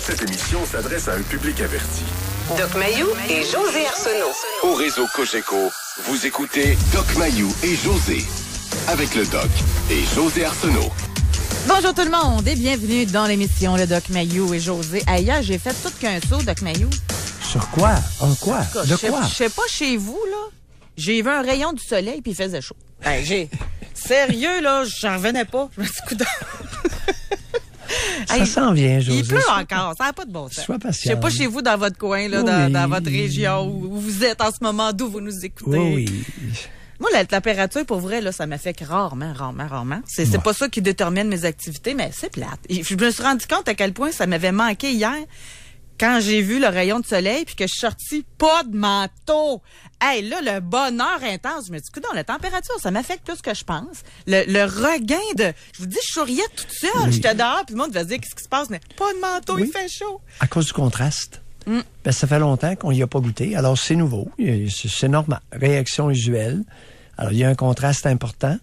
Cette émission s'adresse à un public averti. Doc Mayou et José Arsenault. Au réseau Cogeco, vous écoutez Doc Mayou et José. Avec le Doc et José Arsenault. Bonjour tout le monde et bienvenue dans l'émission Le Doc Mayou et José. Hier, j'ai fait tout qu'un saut, Doc Mayou. Sur quoi? En quoi? De quoi? Je sais pas chez vous, là. J'ai vu un rayon du soleil puis il faisait chaud. Sérieux, là, j'en revenais pas. Je me suis dit, coudonc. Ça s'en vient, José. Il pleut encore, ça n'a pas de bon sens. Sois patient. Je sais pas chez vous, dans votre coin, là, Oui. dans votre région, où vous êtes en ce moment, d'où vous nous écoutez. Oui. Moi, la température, pour vrai, là, ça m'affecte rarement. C'est pas ça qui détermine mes activités, mais c'est plate. Et je me suis rendu compte à quel point ça m'avait manqué hier, quand j'ai vu le rayon de soleil, puis que je suis sortie pas de manteau. Hey, là, le bonheur intense. Je me dis, écoute, la température, ça m'affecte plus que je pense. Le regain de... Je vous dis, je souriais toute seule. Oui. J'étais dehors, puis le monde va se dire, qu'est-ce qui se passe? Mais pas de manteau, Oui. il fait chaud. À cause du contraste. Ben, ça fait longtemps qu'on y a pas goûté. Alors, c'est nouveau. C'est normal. Réaction usuelle. Alors, il y a un contraste important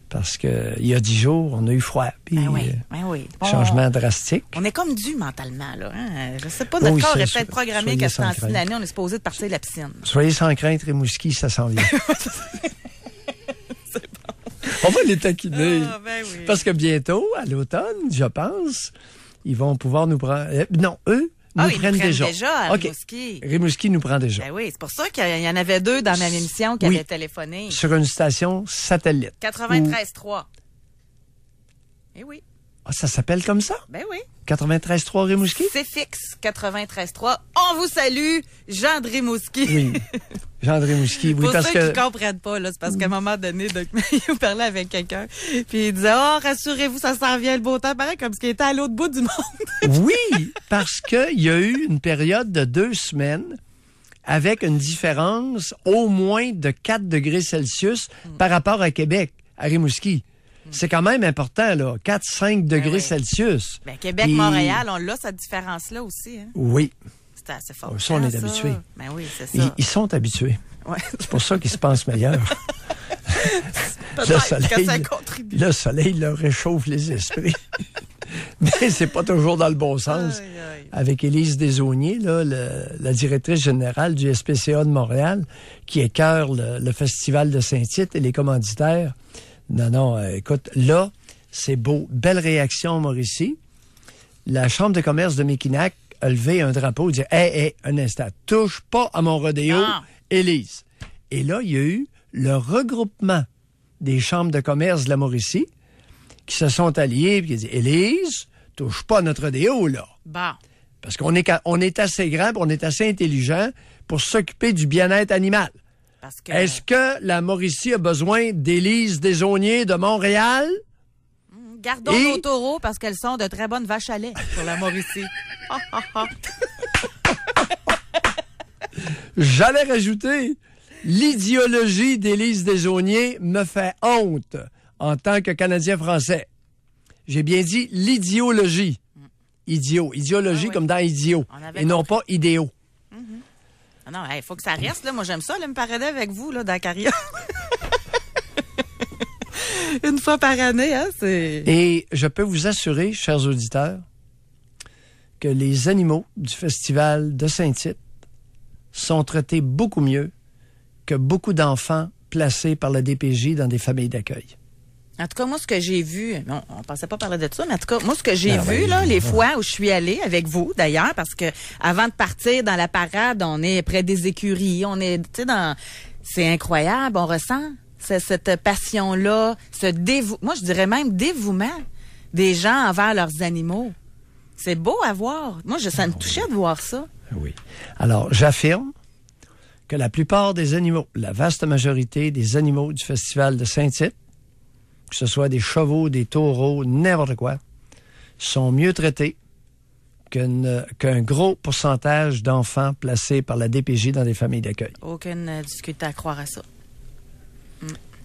parce que il y a 10 jours, on a eu froid. Puis, Ben oui. changement drastique. On est comme dû mentalement, là. Hein? Je sais pas, notre Oui, corps c'est est sûr. peut-être programmé Soyez qu'à ce sans temps-ci de crainte. l'année, on est supposé de partir de la piscine. Soyez sans crainte, Rimouski, ça s'en vient. On va les taquiner. Ah, ben oui. Parce que bientôt, à l'automne, je pense, ils vont pouvoir nous prendre... non, eux nous Ils prennent nous prennent déjà. déjà à OK. Rimouski. Rimouski nous prend déjà. Ben oui, c'est pour ça qu'il y en avait deux dans ma émission qui Oui. avaient téléphoné. Sur une station satellite. 93.3. Eh oui, Ah, ça s'appelle comme ça? ben oui. 93.3 Rimouski? C'est fixe, 93.3. On vous salue, Jean de Rimouski. Oui. Jean de Rimouski, oui, Pour parce ceux que... qui comprennent pas, là, c'est parce qu'à un moment donné, Doc Mayou parlait avec quelqu'un, puis il disait, oh, rassurez-vous, ça s'en vient le beau temps, pareil, comme s'il était à l'autre bout du monde. Oui, parce qu'il y a eu une période de 2 semaines avec une différence au moins de 4 degrés Celsius par rapport à Québec, à Rimouski. C'est quand même important, là. 4-5 degrés oui. Celsius. Ben, Québec, Et- Montréal, on l'a, cette différence-là aussi, hein. Oui. C'était assez fort. Ça, on est habitués. Ben oui, c'est ça. Ils sont habitués. Ouais. C'est pour ça qu'ils se pensent meilleurs. Peut-être que ça contribue. Le soleil leur réchauffe les esprits. Mais c'est pas toujours dans le bon sens. Aïe, aïe. Avec Élise Desaulniers, là, la directrice générale du SPCA de Montréal, qui écœure le Festival de Saint-Tite et les commanditaires. Non, écoute, là, c'est beau. Belle réaction, Mauricie. La Chambre de commerce de Mekinac a levé un drapeau et dit « Hey, un instant, touche pas à mon rodéo, Non. Élise. » Et là, il y a eu le regroupement des chambres de commerce de la Mauricie qui se sont alliés et qui ont dit « Élise, touche pas à notre rodéo, là. » Bon. Parce qu'on est assez grand, puis on est assez intelligent pour s'occuper du bien-être animal. Parce que... Est-ce que la Mauricie a besoin d'Élise Desaulniers de Montréal? Gardons Et- nos taureaux parce qu'elles sont de très bonnes vaches à lait pour la Mauricie. J'allais rajouter, l'idéologie d'Élise Desaulniers me fait honte en tant que Canadien français. J'ai bien dit l'idéologie. Idéologie Ah oui. comme dans idiot. On avait Et non pas idéaux. Ah non, il faut que ça reste, là. Moi, j'aime ça, là, me parader avec vous, là, dans la carrière. Une fois par année, hein, c'est... Et je peux vous assurer, chers auditeurs, que les animaux du Festival de Saint-Tite sont traités beaucoup mieux que beaucoup d'enfants placés par la DPJ dans des familles d'accueil. En tout cas, moi, ce que j'ai vu, on pensait pas parler de ça, mais en tout cas, moi, ce que j'ai Ah vu, oui, là, les ouais. fois où je suis allée avec vous, d'ailleurs, parce que avant de partir dans la parade, on est près des écuries, on est, tu sais, c'est incroyable, on ressent cette passion-là, moi, je dirais même dévouement des gens envers leurs animaux. C'est beau à voir. Moi, ça me touchait de voir ça. Oui. Alors, j'affirme que la plupart des animaux, la vaste majorité des animaux du Festival de Saint-Tite, que ce soit des chevaux, des taureaux, n'importe quoi, sont mieux traités qu'un gros pourcentage d'enfants placés par la DPJ dans des familles d'accueil. Aucune difficulté à croire à ça.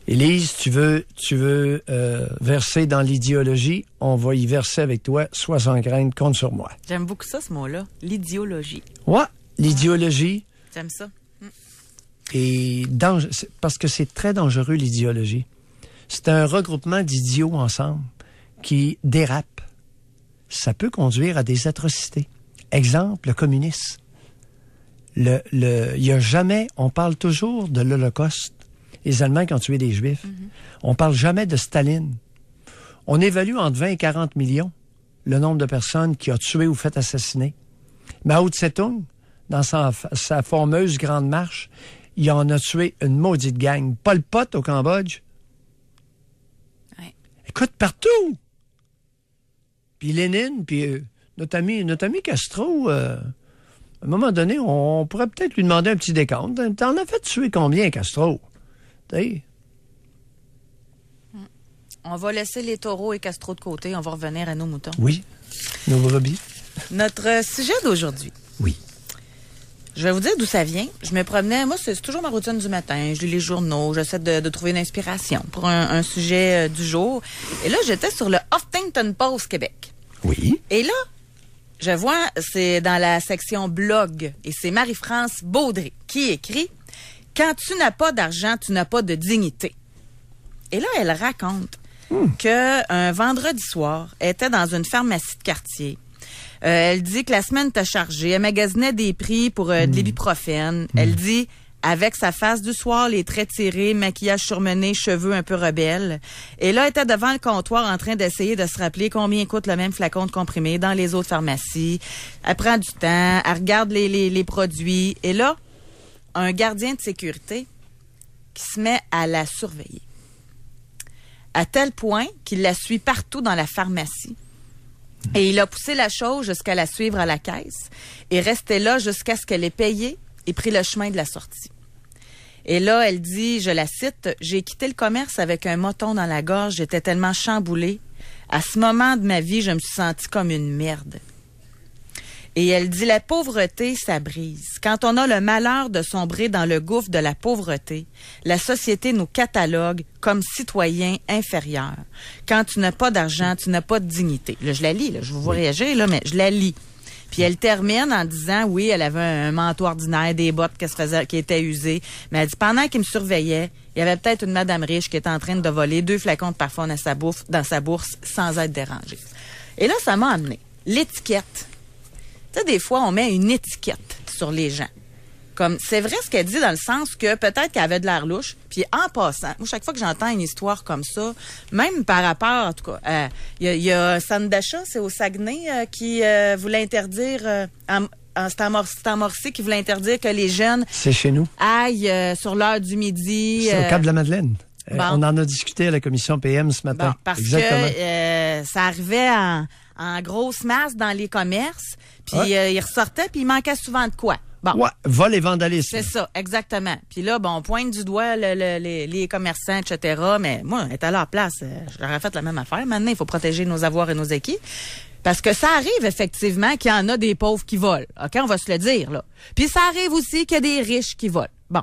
Élise, tu veux verser dans l'idéologie, on va y verser avec toi, sois sans crainte, compte sur moi. J'aime beaucoup ça, ce mot-là. L'idéologie. Ouais, l'idéologie J'aime ça. est parce que c'est très dangereux, l'idéologie. C'est un regroupement d'idiots ensemble qui dérapent. Ça peut conduire à des atrocités. Exemple, le communisme. Il y a jamais, on parle toujours de l'Holocauste, les Allemands qui ont tué des Juifs. On parle jamais de Staline. On évalue entre 20 et 40 millions le nombre de personnes qui ont tué ou fait assassiner. Mao Tse-tung, dans sa fameuse grande marche, il en a tué une maudite gang. Pol Pot au Cambodge. Ouais. Écoute, partout! Puis Lénine, puis notre ami Castro... à un moment donné, on pourrait peut-être lui demander un petit décompte. T'en as fait tuer combien, Castro? T'sais? On va laisser les taureaux et Castro de côté. On va revenir à nos moutons. Oui, nos brebis. Notre sujet d'aujourd'hui. Oui. Je vais vous dire d'où ça vient. Je me promenais, moi, c'est toujours ma routine du matin. Je lis les journaux, j'essaie de trouver une inspiration pour un sujet du jour. Et là, j'étais sur le Huffington Post Québec. Oui. Et là, je vois, c'est dans la section blog, et c'est Marie-France Baudry qui écrit « Quand tu n'as pas d'argent, tu n'as pas de dignité ». Et là, elle raconte qu'un vendredi soir, elle était dans une pharmacie de quartier. Elle dit que la semaine était chargée. Elle magasinait des prix pour de l'ibuprofène. Elle dit, avec sa face du soir, les traits tirés, maquillage surmené, cheveux un peu rebelles. Et là, elle était devant le comptoir en train d'essayer de se rappeler combien coûte le même flacon de comprimé dans les autres pharmacies. Elle prend du temps, elle regarde les produits. Et là, un gardien de sécurité qui se met à la surveiller. À tel point qu'il la suit partout dans la pharmacie. Et il a poussé la chose jusqu'à la suivre à la caisse et restait là jusqu'à ce qu'elle ait payé et pris le chemin de la sortie. Et là, elle dit, je la cite, « J'ai quitté le commerce avec un moton dans la gorge, j'étais tellement chamboulée. À ce moment de ma vie, je me suis sentie comme une merde. » Et elle dit, la pauvreté, ça brise. Quand on a le malheur de sombrer dans le gouffre de la pauvreté, la société nous catalogue comme citoyens inférieurs. Quand tu n'as pas d'argent, tu n'as pas de dignité. Là, je la lis, là, je vous réagir, là, mais je la lis. Puis elle termine en disant, oui, elle avait un manteau ordinaire, des bottes qui étaient usées. Mais elle dit, pendant qu'il me surveillait, il y avait peut-être une madame riche qui était en train de voler 2 flacons de parfum dans sa bourse sans être dérangée. Et là, ça m'a amené l'étiquette. Tu sais, des fois, on met une étiquette sur les gens. Comme, c'est vrai ce qu'elle dit dans le sens que peut-être qu'elle avait de l'air louche. Puis en passant, moi, chaque fois que j'entends une histoire comme ça, même par rapport, en tout cas, il y a Sandacha, c'est au Saguenay, qui voulait interdire, c'est en Morcie qui voulait interdire que les jeunes... C'est chez nous. ...aillent sur l'heure du midi. C'est au Cap-de-la-Madeleine. Bon. On en a discuté à la commission PM ce matin. Bon, parce exactement. que ça arrivait en grosse masse dans les commerces, puis ils ressortaient, puis il manquait souvent de quoi. Bon. Ouais, vol et vandalisme. C'est ça, exactement. Puis là, bon, on pointe du doigt les commerçants, etc. Mais moi, être à leur place, je leur ai fait la même affaire. Maintenant, il faut protéger nos avoirs et nos acquis. Parce que ça arrive effectivement qu'il y en a des pauvres qui volent. OK, on va se le dire, là. Puis ça arrive aussi qu'il y a des riches qui volent. Bon.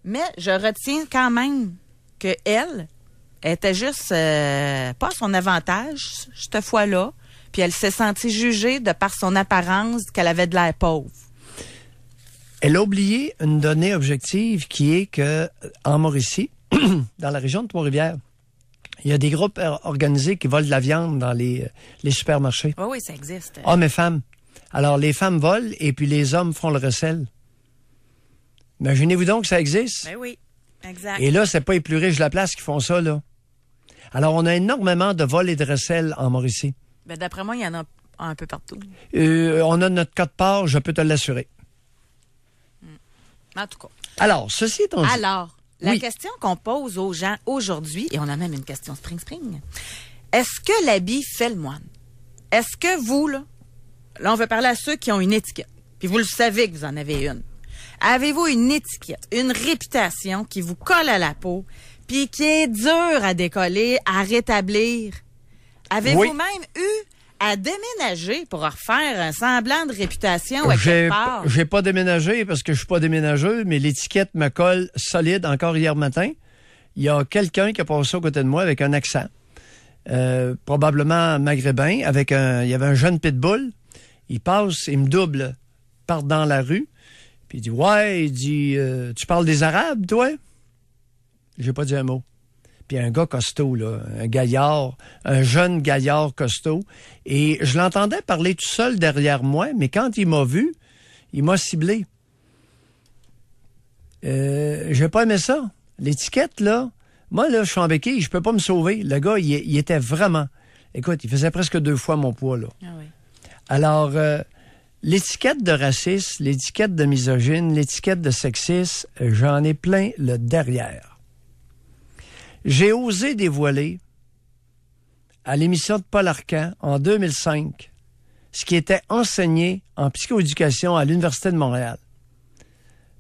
Mais je retiens quand même que elle était juste pas à son avantage cette fois-là. Puis elle s'est sentie jugée de par son apparence qu'elle avait de l'air pauvre. Elle a oublié une donnée objective qui est que en Mauricie, dans la région de Trois-Rivières, il y a des groupes organisés qui volent de la viande dans les supermarchés. Oui, oui, ça existe. Hommes et femmes. Alors, les femmes volent et puis les hommes font le recel. Imaginez-vous donc que ça existe. Ben oui, exact. Et là, c'est pas les plus riches de la place qui font ça, là. Alors, on a énormément de vols et de recel en Mauricie. Ben, d'après moi, il y en a un peu partout. On a notre code-part, je peux te l'assurer. En tout cas. Alors, ceci étant dit... Alors, la question qu'on pose aux gens aujourd'hui, et on a même une question spring, est-ce que l'habit fait le moine? Est-ce que vous, là, on veut parler à ceux qui ont une étiquette, puis vous le savez que vous en avez une. Avez-vous une étiquette, une réputation qui vous colle à la peau, puis qui est dure à décoller, à rétablir? Avez-vous même eu à déménager pour refaire un semblant de réputation à quelque part? J'ai pas déménagé parce que je suis pas déménageux, mais l'étiquette me colle solide. Encore hier matin, il y a quelqu'un qui a passé à côté de moi avec un accent, probablement maghrébin, il y avait un jeune pitbull. Il passe, il me double, part dans la rue, puis il dit, ouais, tu parles des Arabes, toi? J'ai pas dit un mot. puis un gars costaud, là, un jeune gaillard costaud. Et je l'entendais parler tout seul derrière moi, mais quand il m'a vu, il m'a ciblé. J'ai pas aimé ça. L'étiquette, là, moi, là, je suis en béquille, je peux pas me sauver. Le gars, il était vraiment... Écoute, il faisait presque 2 fois mon poids, là. Ah oui. Alors, l'étiquette de raciste, l'étiquette de misogyne, l'étiquette de sexiste, j'en ai plein le derrière. J'ai osé dévoiler à l'émission de Paul Arcand en 2005 ce qui était enseigné en psychoéducation à l'Université de Montréal.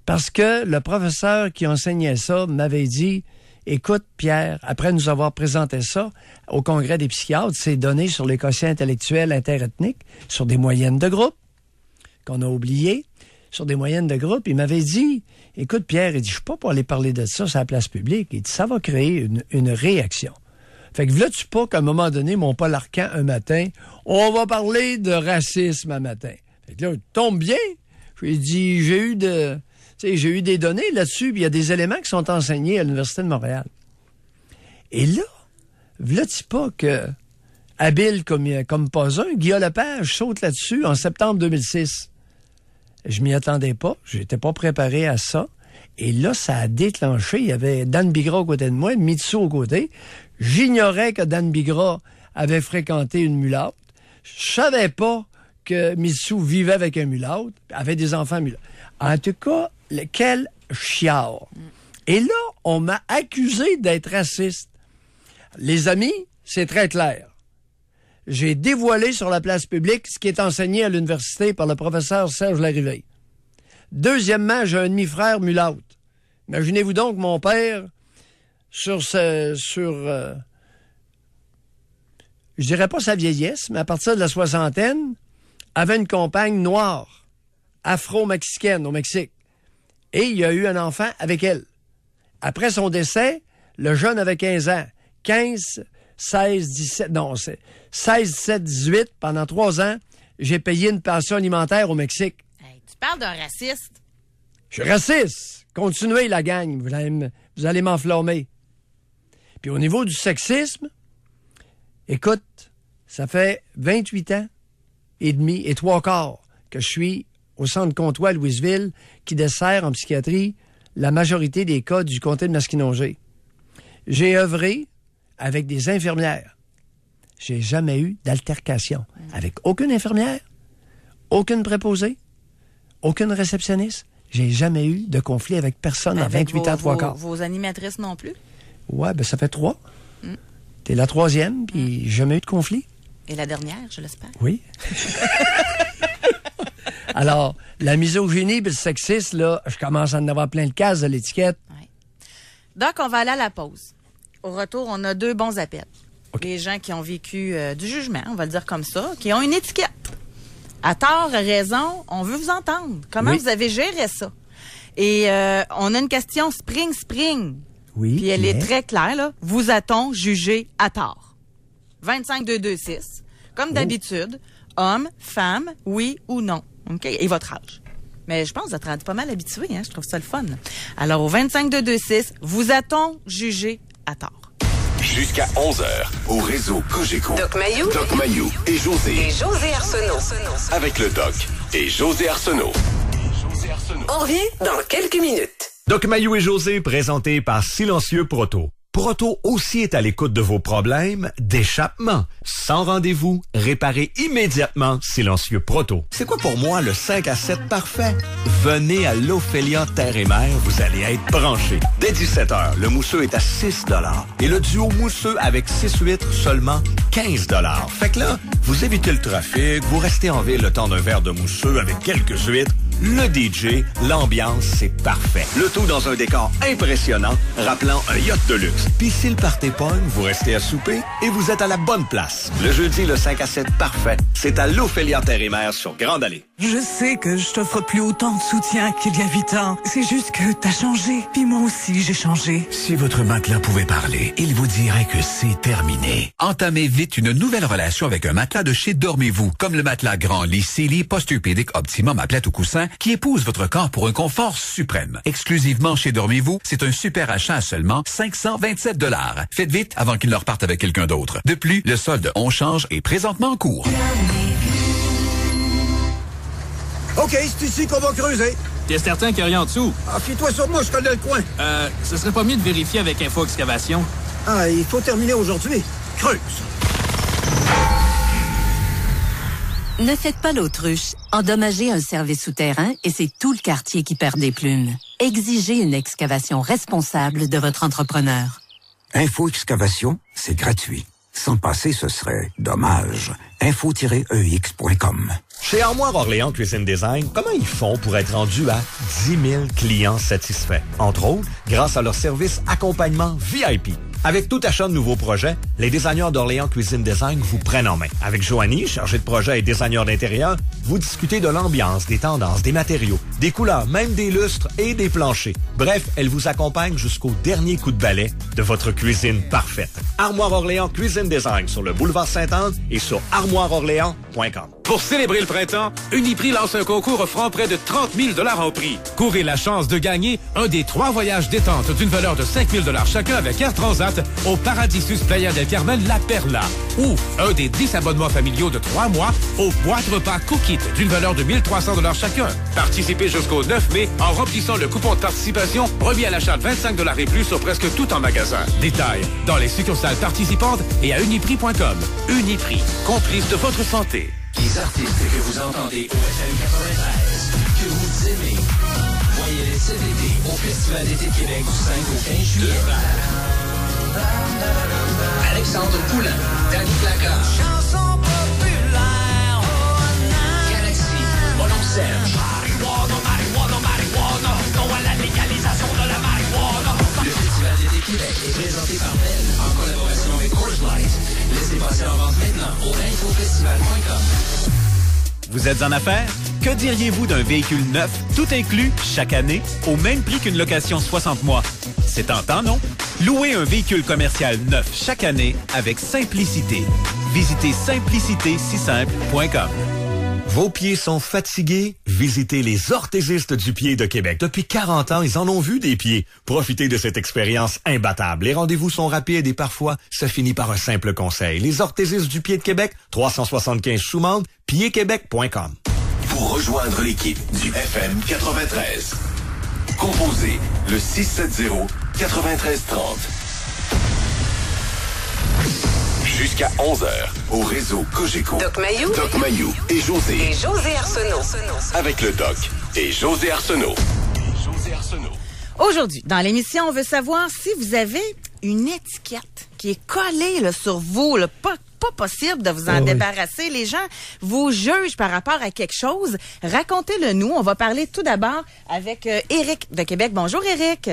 Parce que le professeur qui enseignait ça m'avait dit « Écoute, Pierre, après nous avoir présenté ça au Congrès des psychiatres, c'est donné sur les quotients intellectuels interethniques, sur des moyennes de groupe, qu'on a oublié, sur des moyennes de groupe. Il m'avait dit « Écoute, Pierre, il dit, je suis pas pour aller parler de ça sur la place publique. Il dit, ça va créer une réaction. » Fait que là, tu pas qu'à un moment donné, mon Paul Arcand, un matin, on va parler de racisme un matin. Fait que là, il tombe bien. J'ai dit, j'ai eu des données là-dessus, puis il y a des éléments qui sont enseignés à l'Université de Montréal. Et là, v'là-tu pas que, habile comme pas un, Guillaume Lepage saute là-dessus en septembre 2006. Je m'y attendais pas, j'étais pas préparé à ça. Et là, ça a déclenché. Il y avait Dan Bigra au côté de moi, Mitsou au côté. J'ignorais que Dan Bigra avait fréquenté une mulatte. Je savais pas que Mitsou vivait avec un mulatte, avait des enfants mulattes. En tout cas, quel chiard. Et là, on m'a accusé d'être raciste. Les amis, c'est très clair. J'ai dévoilé sur la place publique ce qui est enseigné à l'université par le professeur Serge Larrivée. Deuxièmement, j'ai un demi-frère mulatte. Imaginez-vous donc mon père je dirais pas sa vieillesse, mais à partir de la soixantaine, avait une compagne noire, afro-mexicaine au Mexique. Et il y a eu un enfant avec elle. Après son décès, le jeune avait 15 ans. 15, 16, 17, non, c'est 16, 17, 18, pendant 3 ans, j'ai payé une pension alimentaire au Mexique. Hey, tu parles d'un raciste. Je suis raciste. Continuez, la gang. Vous allez m'enflammer. Puis au niveau du sexisme, écoute, ça fait 28 ans et demi et 3/4 que je suis au centre Comtois à Louisville qui dessert en psychiatrie la majorité des cas du comté de Masquinongé. J'ai œuvré avec des infirmières. J'ai jamais eu d'altercation avec aucune infirmière, aucune préposée, aucune réceptionniste. J'ai jamais eu de conflit avec personne en 28 ans, 3/4. Vos animatrices non plus? Ouais, ben ça fait 3. T'es la 3e, puis jamais eu de conflit. Et la dernière, je l'espère? Oui. Alors, la misogynie et le sexisme, là, je commence à en avoir plein le casse de l'étiquette. Ouais. Donc, on va aller à la pause. Au retour, on a 2 bons appels. Okay. Des gens qui ont vécu du jugement, on va le dire comme ça, qui ont une étiquette. À tort, à raison, on veut vous entendre. Comment vous avez géré ça? Et on a une question spring. Oui. Puis elle est très claire, là. Vous a-t-on jugé à tort? 25-226. Comme d'habitude, homme, femme, oui ou non. OK? Et votre âge. Mais je pense que vous êtes rendu pas mal habitué, hein? Je trouve ça le fun. Alors, au 25-226, vous a-t-on jugé à tort? Jusqu'à 11h, au réseau Cogeco. Doc Mayou et José. Et José Arsenault. Avec le Doc et José Arsenault. On revient dans quelques minutes. Doc Mayou et José, présentés par Silencieux Proto. Proto aussi est à l'écoute de vos problèmes d'échappement. Sans rendez-vous, réparez immédiatement Silencieux Proto. C'est quoi pour moi le 5 à 7 parfait? Venez à l'Ophélia Terre et Mer, vous allez être branchés. Dès 17h, le mousseux est à 6 $ et le duo mousseux avec 6 huîtres seulement 15 $. Fait que là, vous évitez le trafic, vous restez en ville le temps d'un verre de mousseux avec quelques huîtres. Le DJ, l'ambiance, c'est parfait. Le tout dans un décor impressionnant, rappelant un yacht de luxe. Puis si le party pogne, vous restez à souper et vous êtes à la bonne place. Le jeudi, le 5 à 7 parfait, c'est à l'Ophélia Terre et Mer sur Grande Allée. Je sais que je t'offre plus autant de soutien qu'il y a 8 ans. C'est juste que t'as changé. Puis moi aussi, j'ai changé. Si votre matelas pouvait parler, il vous dirait que c'est terminé. Entamez vite une nouvelle relation avec un matelas de chez Dormez-vous. Comme le matelas Grand Lit Sealy Posturepedic Optimum à plate ou coussin, soins qui épousent votre corps pour un confort suprême. Exclusivement chez Dormez-vous, c'est un super achat à seulement 527 $. Faites vite avant qu'il ne reparte avec quelqu'un d'autre. De plus, le solde On Change est présentement en cours. OK, c'est ici qu'on va creuser. T'es certain qu'il n'y a rien en dessous? Ah, fie-toi sur moi, je connais le coin. Ce serait pas mieux de vérifier avec Info Excavation? Ah, il faut terminer aujourd'hui. Creuse. Ne faites pas l'autruche. Endommagez un service souterrain et c'est tout le quartier qui perd des plumes. Exigez une excavation responsable de votre entrepreneur. Info Excavation, c'est gratuit. Sans passer, ce serait dommage. info-ex.com. Chez Armoire Orléans Cuisine Design, comment ils font pour être rendus à 10 000 clients satisfaits? Entre autres, grâce à leur service accompagnement VIP. Avec tout achat de nouveaux projets, les designers d'Orléans Cuisine Design vous prennent en main. Avec Joanie, chargée de projet et designer d'intérieur, vous discutez de l'ambiance, des tendances, des matériaux, des couleurs, même des lustres et des planchers. Bref, elle vous accompagne jusqu'au dernier coup de balai de votre cuisine parfaite. Armoire Orléans Cuisine Design sur le boulevard Sainte-Anne et sur armoireorléans.com. Pour célébrer le printemps, Uniprix lance un concours offrant près de 30 000 $ en prix. Courez la chance de gagner un des 3 voyages détente d'une valeur de 5 000 $ chacun avec Air Transat au Paradisus Playa del Carmen La Perla. Ou un des 10 abonnements familiaux de 3 mois au boîte repas Cookit d'une valeur de 1 300 $ chacun. Participez jusqu'au 9 mai en remplissant le coupon de participation remis à l'achat de 25 $ et plus sur presque tout en magasin. Détails dans les succursales participantes et à uniprix.com. Uniprix, complice de votre santé. Les artistes que vous entendez au FM 93, que vous aimez, voyez-les cet été au Festival d'été de Québec du 5 au 15 juillet. Alexandre Poulain, Danny Placard, Chanson populaire, Galaxy, Mon Serge, marijuana, non à la légalisation de la marijuana. Le Festival d'été Québec est présenté par Bell en collaboration avec Coors Light. Laissez passer en vente maintenant au infofestival.com. Vous êtes en affaires? Que diriez-vous d'un véhicule neuf, tout inclus, chaque année, au même prix qu'une location 60 mois? C'est tentant, non? Louez un véhicule commercial neuf chaque année avec Simplicité. Visitez simplicitésisimple.com. Vos pieds sont fatigués? Visitez les orthésistes du pied de Québec. Depuis 40 ans, ils en ont vu des pieds. Profitez de cette expérience imbattable. Les rendez-vous sont rapides et parfois, ça finit par un simple conseil. Les orthésistes du pied de Québec, 375 Choumonde, piedquebec.com. Pour rejoindre l'équipe du FM 93, composez le 670-9330. Jusqu'à 11h, au réseau Cogeco. Doc Mayou et José. Et José Arsenault. Avec le Doc et José Arsenault. Aujourd'hui, dans l'émission, on veut savoir si vous avez une étiquette qui est collée là, sur vous, là, pas possible de vous en débarrasser. Les gens vous jugent par rapport à quelque chose. Racontez-le nous. On va parler tout d'abord avec Éric de Québec. Bonjour, Éric.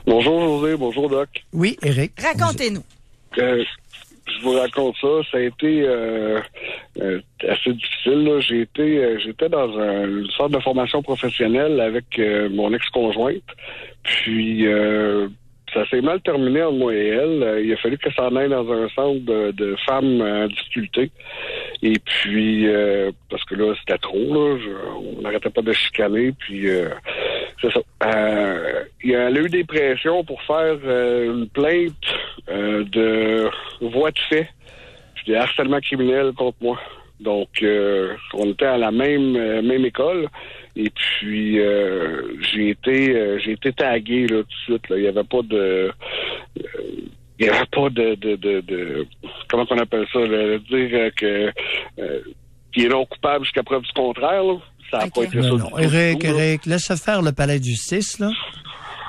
Bonjour, José. Bonjour, Doc. Oui, Éric. Racontez-nous. Je vous raconte ça. Ça a été assez difficile. Là. J'étais dans une sorte de formation professionnelle avec mon ex-conjointe. Puis ça s'est mal terminé entre moi et elle. Il a fallu que ça en aille dans un centre de femmes en difficulté. Et puis parce que là, c'était trop. Là. On n'arrêtait pas de chicaner. Puis c'est ça. Elle a eu des pressions pour faire une plainte de voie de fait, puis de harcèlement criminel contre moi. Donc, on était à la même école, et puis j'ai été tagué là tout de suite. Là. Il y avait pas de comment on appelle ça, là, dire que qu'il est non coupable jusqu'à preuve du contraire. Là. Ça a pas été ça. Non. Éric, laisse faire le palais de justice, là.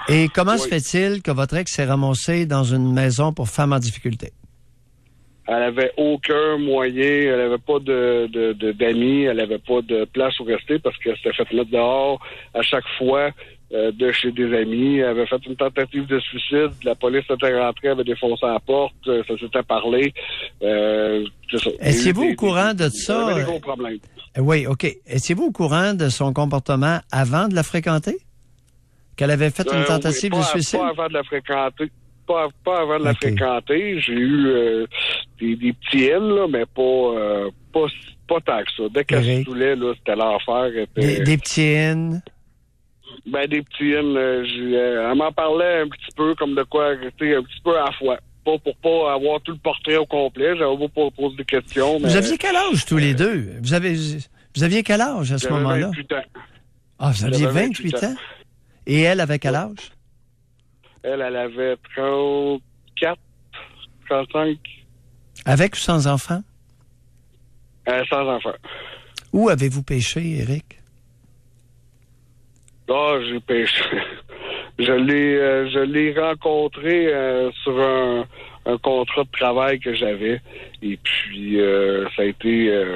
Et comment se fait-il que votre ex s'est ramassé dans une maison pour femmes en difficulté? Elle avait aucun moyen, elle avait pas d'amis, elle avait pas de place où rester parce qu'elle s'était fait mettre dehors à chaque fois de chez des amis. Elle avait fait une tentative de suicide, la police était rentrée, avait défoncé la porte, ça s'était parlé. C'est ça. Étiez-vous au courant de ça? Il y avait des gros problèmes. Oui, OK. Étiez-vous au courant de son comportement avant de la fréquenter? Qu'elle avait fait une tentative de suicide? Pas avant de la fréquenter. Pas avant de la fréquenter. J'ai eu des petits N, là, mais pas Pas tant que ça. Dès qu'elle se saoulait, là, c'était l'enfer. Des petits-ines? Ben, des petits-ines. Elle m'en parlait un petit peu, comme de quoi, un petit peu à la fois. Pas pour pas avoir tout le portrait au complet. J'avais pas poser des questions. Mais... Vous aviez quel âge, tous les deux? Vous aviez quel âge à ce moment-là? 28 ans. Ah, vous aviez 28 ans? Et elle avait quel âge? Elle avait 34, 35. Avec ou sans enfant? Sans enfant. Où avez-vous pêché, Éric? Ah, j'ai pêché. Je l'ai rencontré sur un contrat de travail que j'avais. Et puis, ça a été...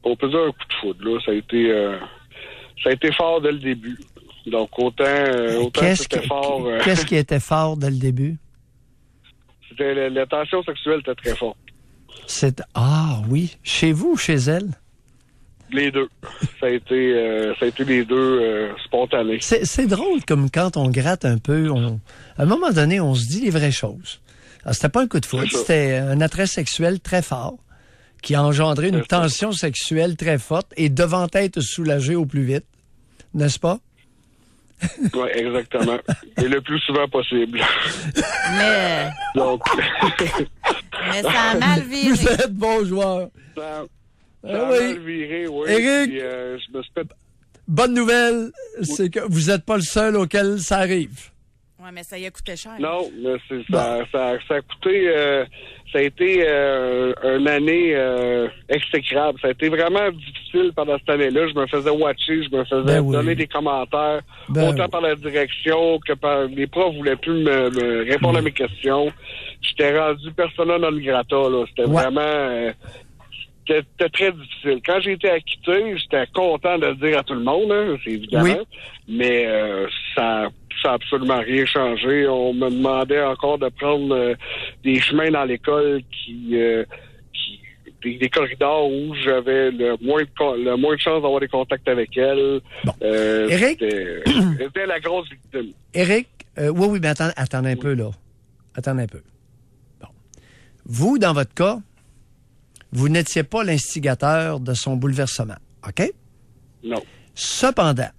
on peut dire un coup de foudre, là. Ça a été fort dès le début. Donc, autant c'était fort... Qu'est-ce qui était fort dès le début? C'était la tension sexuelle était très forte. Ah oui. Chez vous ou chez elle? Les deux. Ça a été les deux spontanés. C'est drôle comme quand on gratte un peu, à un moment donné, on se dit les vraies choses. Alors, c'était pas un coup de foudre, c'était un attrait sexuel très fort qui a engendré une tension sexuelle très forte et devant être soulagé au plus vite. N'est-ce pas? Oui, exactement. Et le plus souvent possible. Mais... Donc... Mais ça a mal viré. Vous êtes bon joueur. Ça a mal viré, oui. Éric, puis, je me suis fait... bonne nouvelle, c'est que vous n'êtes pas le seul auquel ça arrive. Oui, mais ça y a coûté cher. Non, mais ça a coûté... ça a été une année exécrable. Ça a été vraiment difficile pendant cette année-là. Je me faisais watcher, je me faisais donner des commentaires, autant par la direction que par... Les profs voulaient plus me répondre à mes questions. J'étais rendu persona non grata, là. C'était vraiment... c'était très difficile. Quand j'ai été acquitté, j'étais content de le dire à tout le monde, hein, c'est évidemment. Mais ça a absolument rien changé. On me demandait encore de prendre des chemins dans l'école des corridors où j'avais le moins de chance d'avoir des contacts avec elle. Bon. Éric? C'était la grosse victime. Éric, oui, mais attendez un peu, là. Attendez un peu. Bon. Vous, dans votre cas, vous n'étiez pas l'instigateur de son bouleversement, OK? Non. Cependant,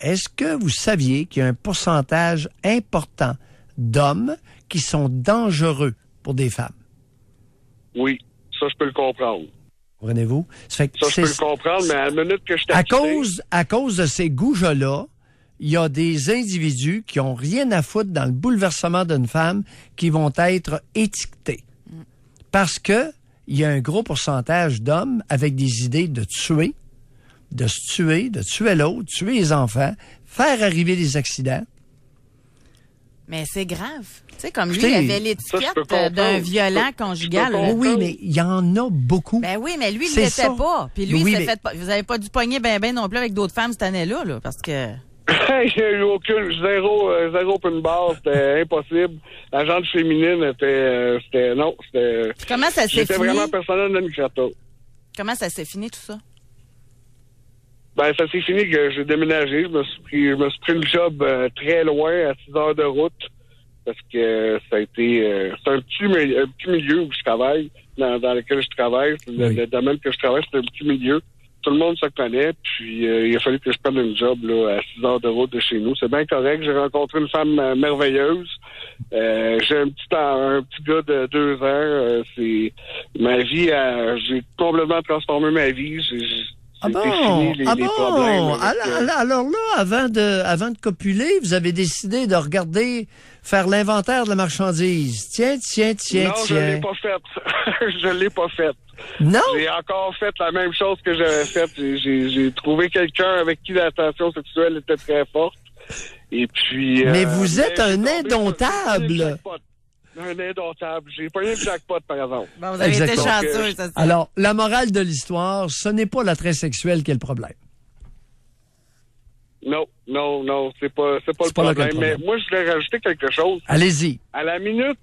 est-ce que vous saviez qu'il y a un pourcentage important d'hommes qui sont dangereux pour des femmes? Oui, ça, je peux le comprendre. Comprenez-vous? Ça, je peux le comprendre, mais à la minute que je t'ai à cause de ces goujats-là, il y a des individus qui ont rien à foutre dans le bouleversement d'une femme qui vont être étiquetés. Parce que il y a un gros pourcentage d'hommes avec des idées de tuer, de tuer l'autre, tuer les enfants, faire arriver des accidents. Mais c'est grave. Tu sais, comme lui, il avait l'étiquette d'un violent conjugal. Oui, mais il y en a beaucoup. Ben oui, mais lui, il l'était pas. Puis lui, il s'est fait pas. Vous avez pas dû pogner ben non plus avec d'autres femmes cette année-là, là, parce que... J'ai eu zéro pin bar, c'était impossible. La gente féminine c'était non. Comment ça s'est fini? J'étais vraiment personnel non grata. Comment ça s'est fini, tout ça? Ben, ça s'est fini que j'ai déménagé. Je me suis pris le job très loin, à 6 heures de route. Parce que ça a été... c'est un petit milieu où je travaille, dans lequel je travaille. Le domaine que je travaille, c'est un petit milieu. Tout le monde se connaît, puis il a fallu que je prenne un job là, à 6 heures de route de chez nous. C'est bien correct. J'ai rencontré une femme merveilleuse. J'ai un petit gars de 2 ans. C'est ma vie. J'ai complètement transformé ma vie. Les problèmes. Alors là, avant de copuler, vous avez décidé de regarder, faire l'inventaire de la marchandise. Tiens. Non, je l'ai pas fait. Je l'ai pas fait. Non? J'ai encore fait la même chose que j'avais faite. J'ai trouvé quelqu'un avec qui la tension sexuelle était très forte. Et puis... Mais vous êtes un indomptable. Un indomptable. J'ai pas eu le jackpot, par exemple. Bon, vous avez été chanceux, ça. Alors, la morale de l'histoire, ce n'est pas l'attrait sexuel qui est le problème. Non, c'est pas le problème. Mais moi, je voulais rajouter quelque chose. Allez-y. À la minute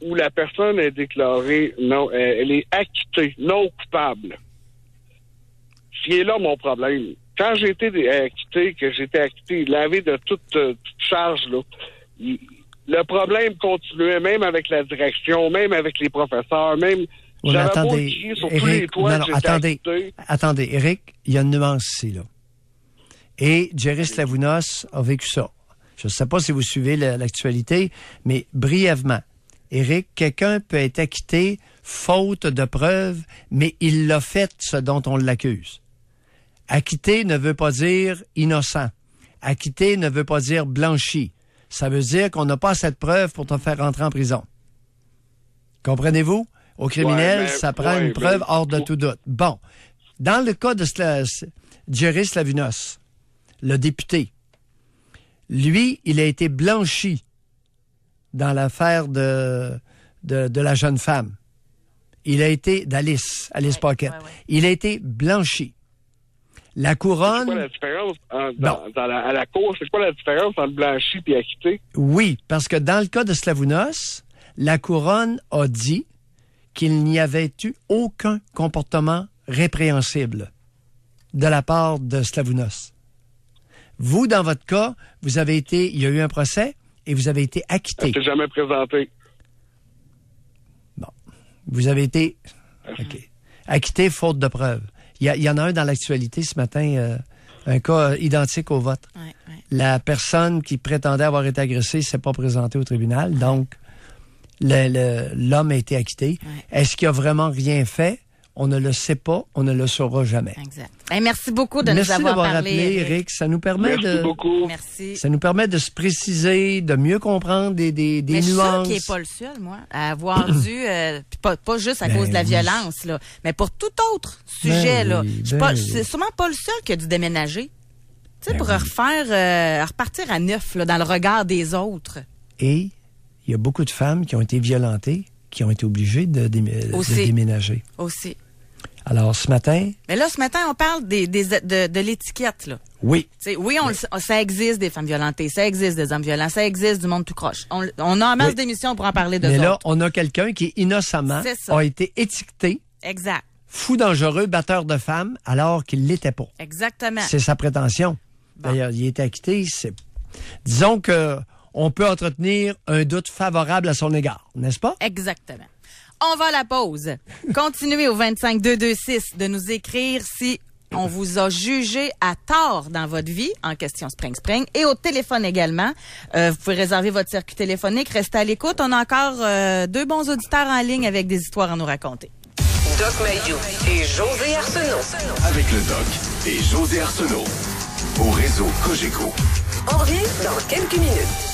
où la personne est déclarée non, elle est acquittée, non coupable. C'est là mon problème. Quand j'ai été acquitté, lavé de toute charge, là, le problème continuait, même avec la direction, même avec les professeurs, même Oui, mais attendez, Éric, attendez, Éric, il y a une nuance ici, là. Et Jerry Slavounos a vécu ça. Je ne sais pas si vous suivez l'actualité, mais brièvement, Éric, quelqu'un peut être acquitté faute de preuves, mais il l'a fait ce dont on l'accuse. Acquitté ne veut pas dire innocent. Acquitté ne veut pas dire blanchi. Ça veut dire qu'on n'a pas assez de preuves pour te faire rentrer en prison. Comprenez-vous? Au criminel, ça prend une preuve hors de tout doute. Bon. Dans le cas de Jerry Slavounos, le député, lui, il a été blanchi dans l'affaire de la jeune femme. Il a été d'Alice Paquette. Il a été blanchi. La couronne... C'est quoi la différence à la cour? C'est quoi la différence entre blanchi et acquitté? Oui, parce que dans le cas de Slavounos, la couronne a dit qu'il n'y avait eu aucun comportement répréhensible de la part de Slavounos. Vous, dans votre cas, il y a eu un procès et vous avez été acquitté. Ça s'est jamais présenté. Bon. Vous avez été acquitté faute de preuves. Il y en a un dans l'actualité ce matin, un cas identique au vôtre. Ouais. La personne qui prétendait avoir été agressée ne s'est pas présentée au tribunal, donc l'homme a été acquitté. Ouais. Est-ce qu'il a vraiment rien fait? On ne le sait pas, on ne le saura jamais. Exact. Merci beaucoup de nous avoir parlé. Merci d'avoir appelé, Éric. Ça nous permet ça nous permet de se préciser, de mieux comprendre des nuances. Mais je suis sûre qu'il n'est pas le seul, moi, à avoir dû, pas juste à cause de la violence, là, mais pour tout autre sujet, là. C'est sûrement pas le seul qui a dû déménager. Tu sais, pour repartir à neuf, là, dans le regard des autres. Et il y a beaucoup de femmes qui ont été violentées, qui ont été obligées de déménager. Aussi. Alors, ce matin... Mais là, ce matin, on parle de l'étiquette, là. Oui. T'sais, oui, ça existe des femmes violentées, ça existe des hommes violents, ça existe du monde tout croche. On a en masse d'émissions pour en parler de ça. Mais là, on a quelqu'un qui, innocemment, a été étiqueté. Exact. Fou dangereux, batteur de femmes, alors qu'il l'était pas. Exactement. C'est sa prétention. Bon. D'ailleurs, il a été acquitté. Disons que on peut entretenir un doute favorable à son égard, n'est-ce pas? Exactement. On va à la pause. Continuez au 25226 de nous écrire si on vous a jugé à tort dans votre vie, en question Spring. Et au téléphone également. Vous pouvez réserver votre circuit téléphonique. Restez à l'écoute. On a encore 2 bons auditeurs en ligne avec des histoires à nous raconter. Doc Mayou et José Arsenault. Avec le Doc et José Arsenault. Au réseau Cogeco. On revient dans quelques minutes.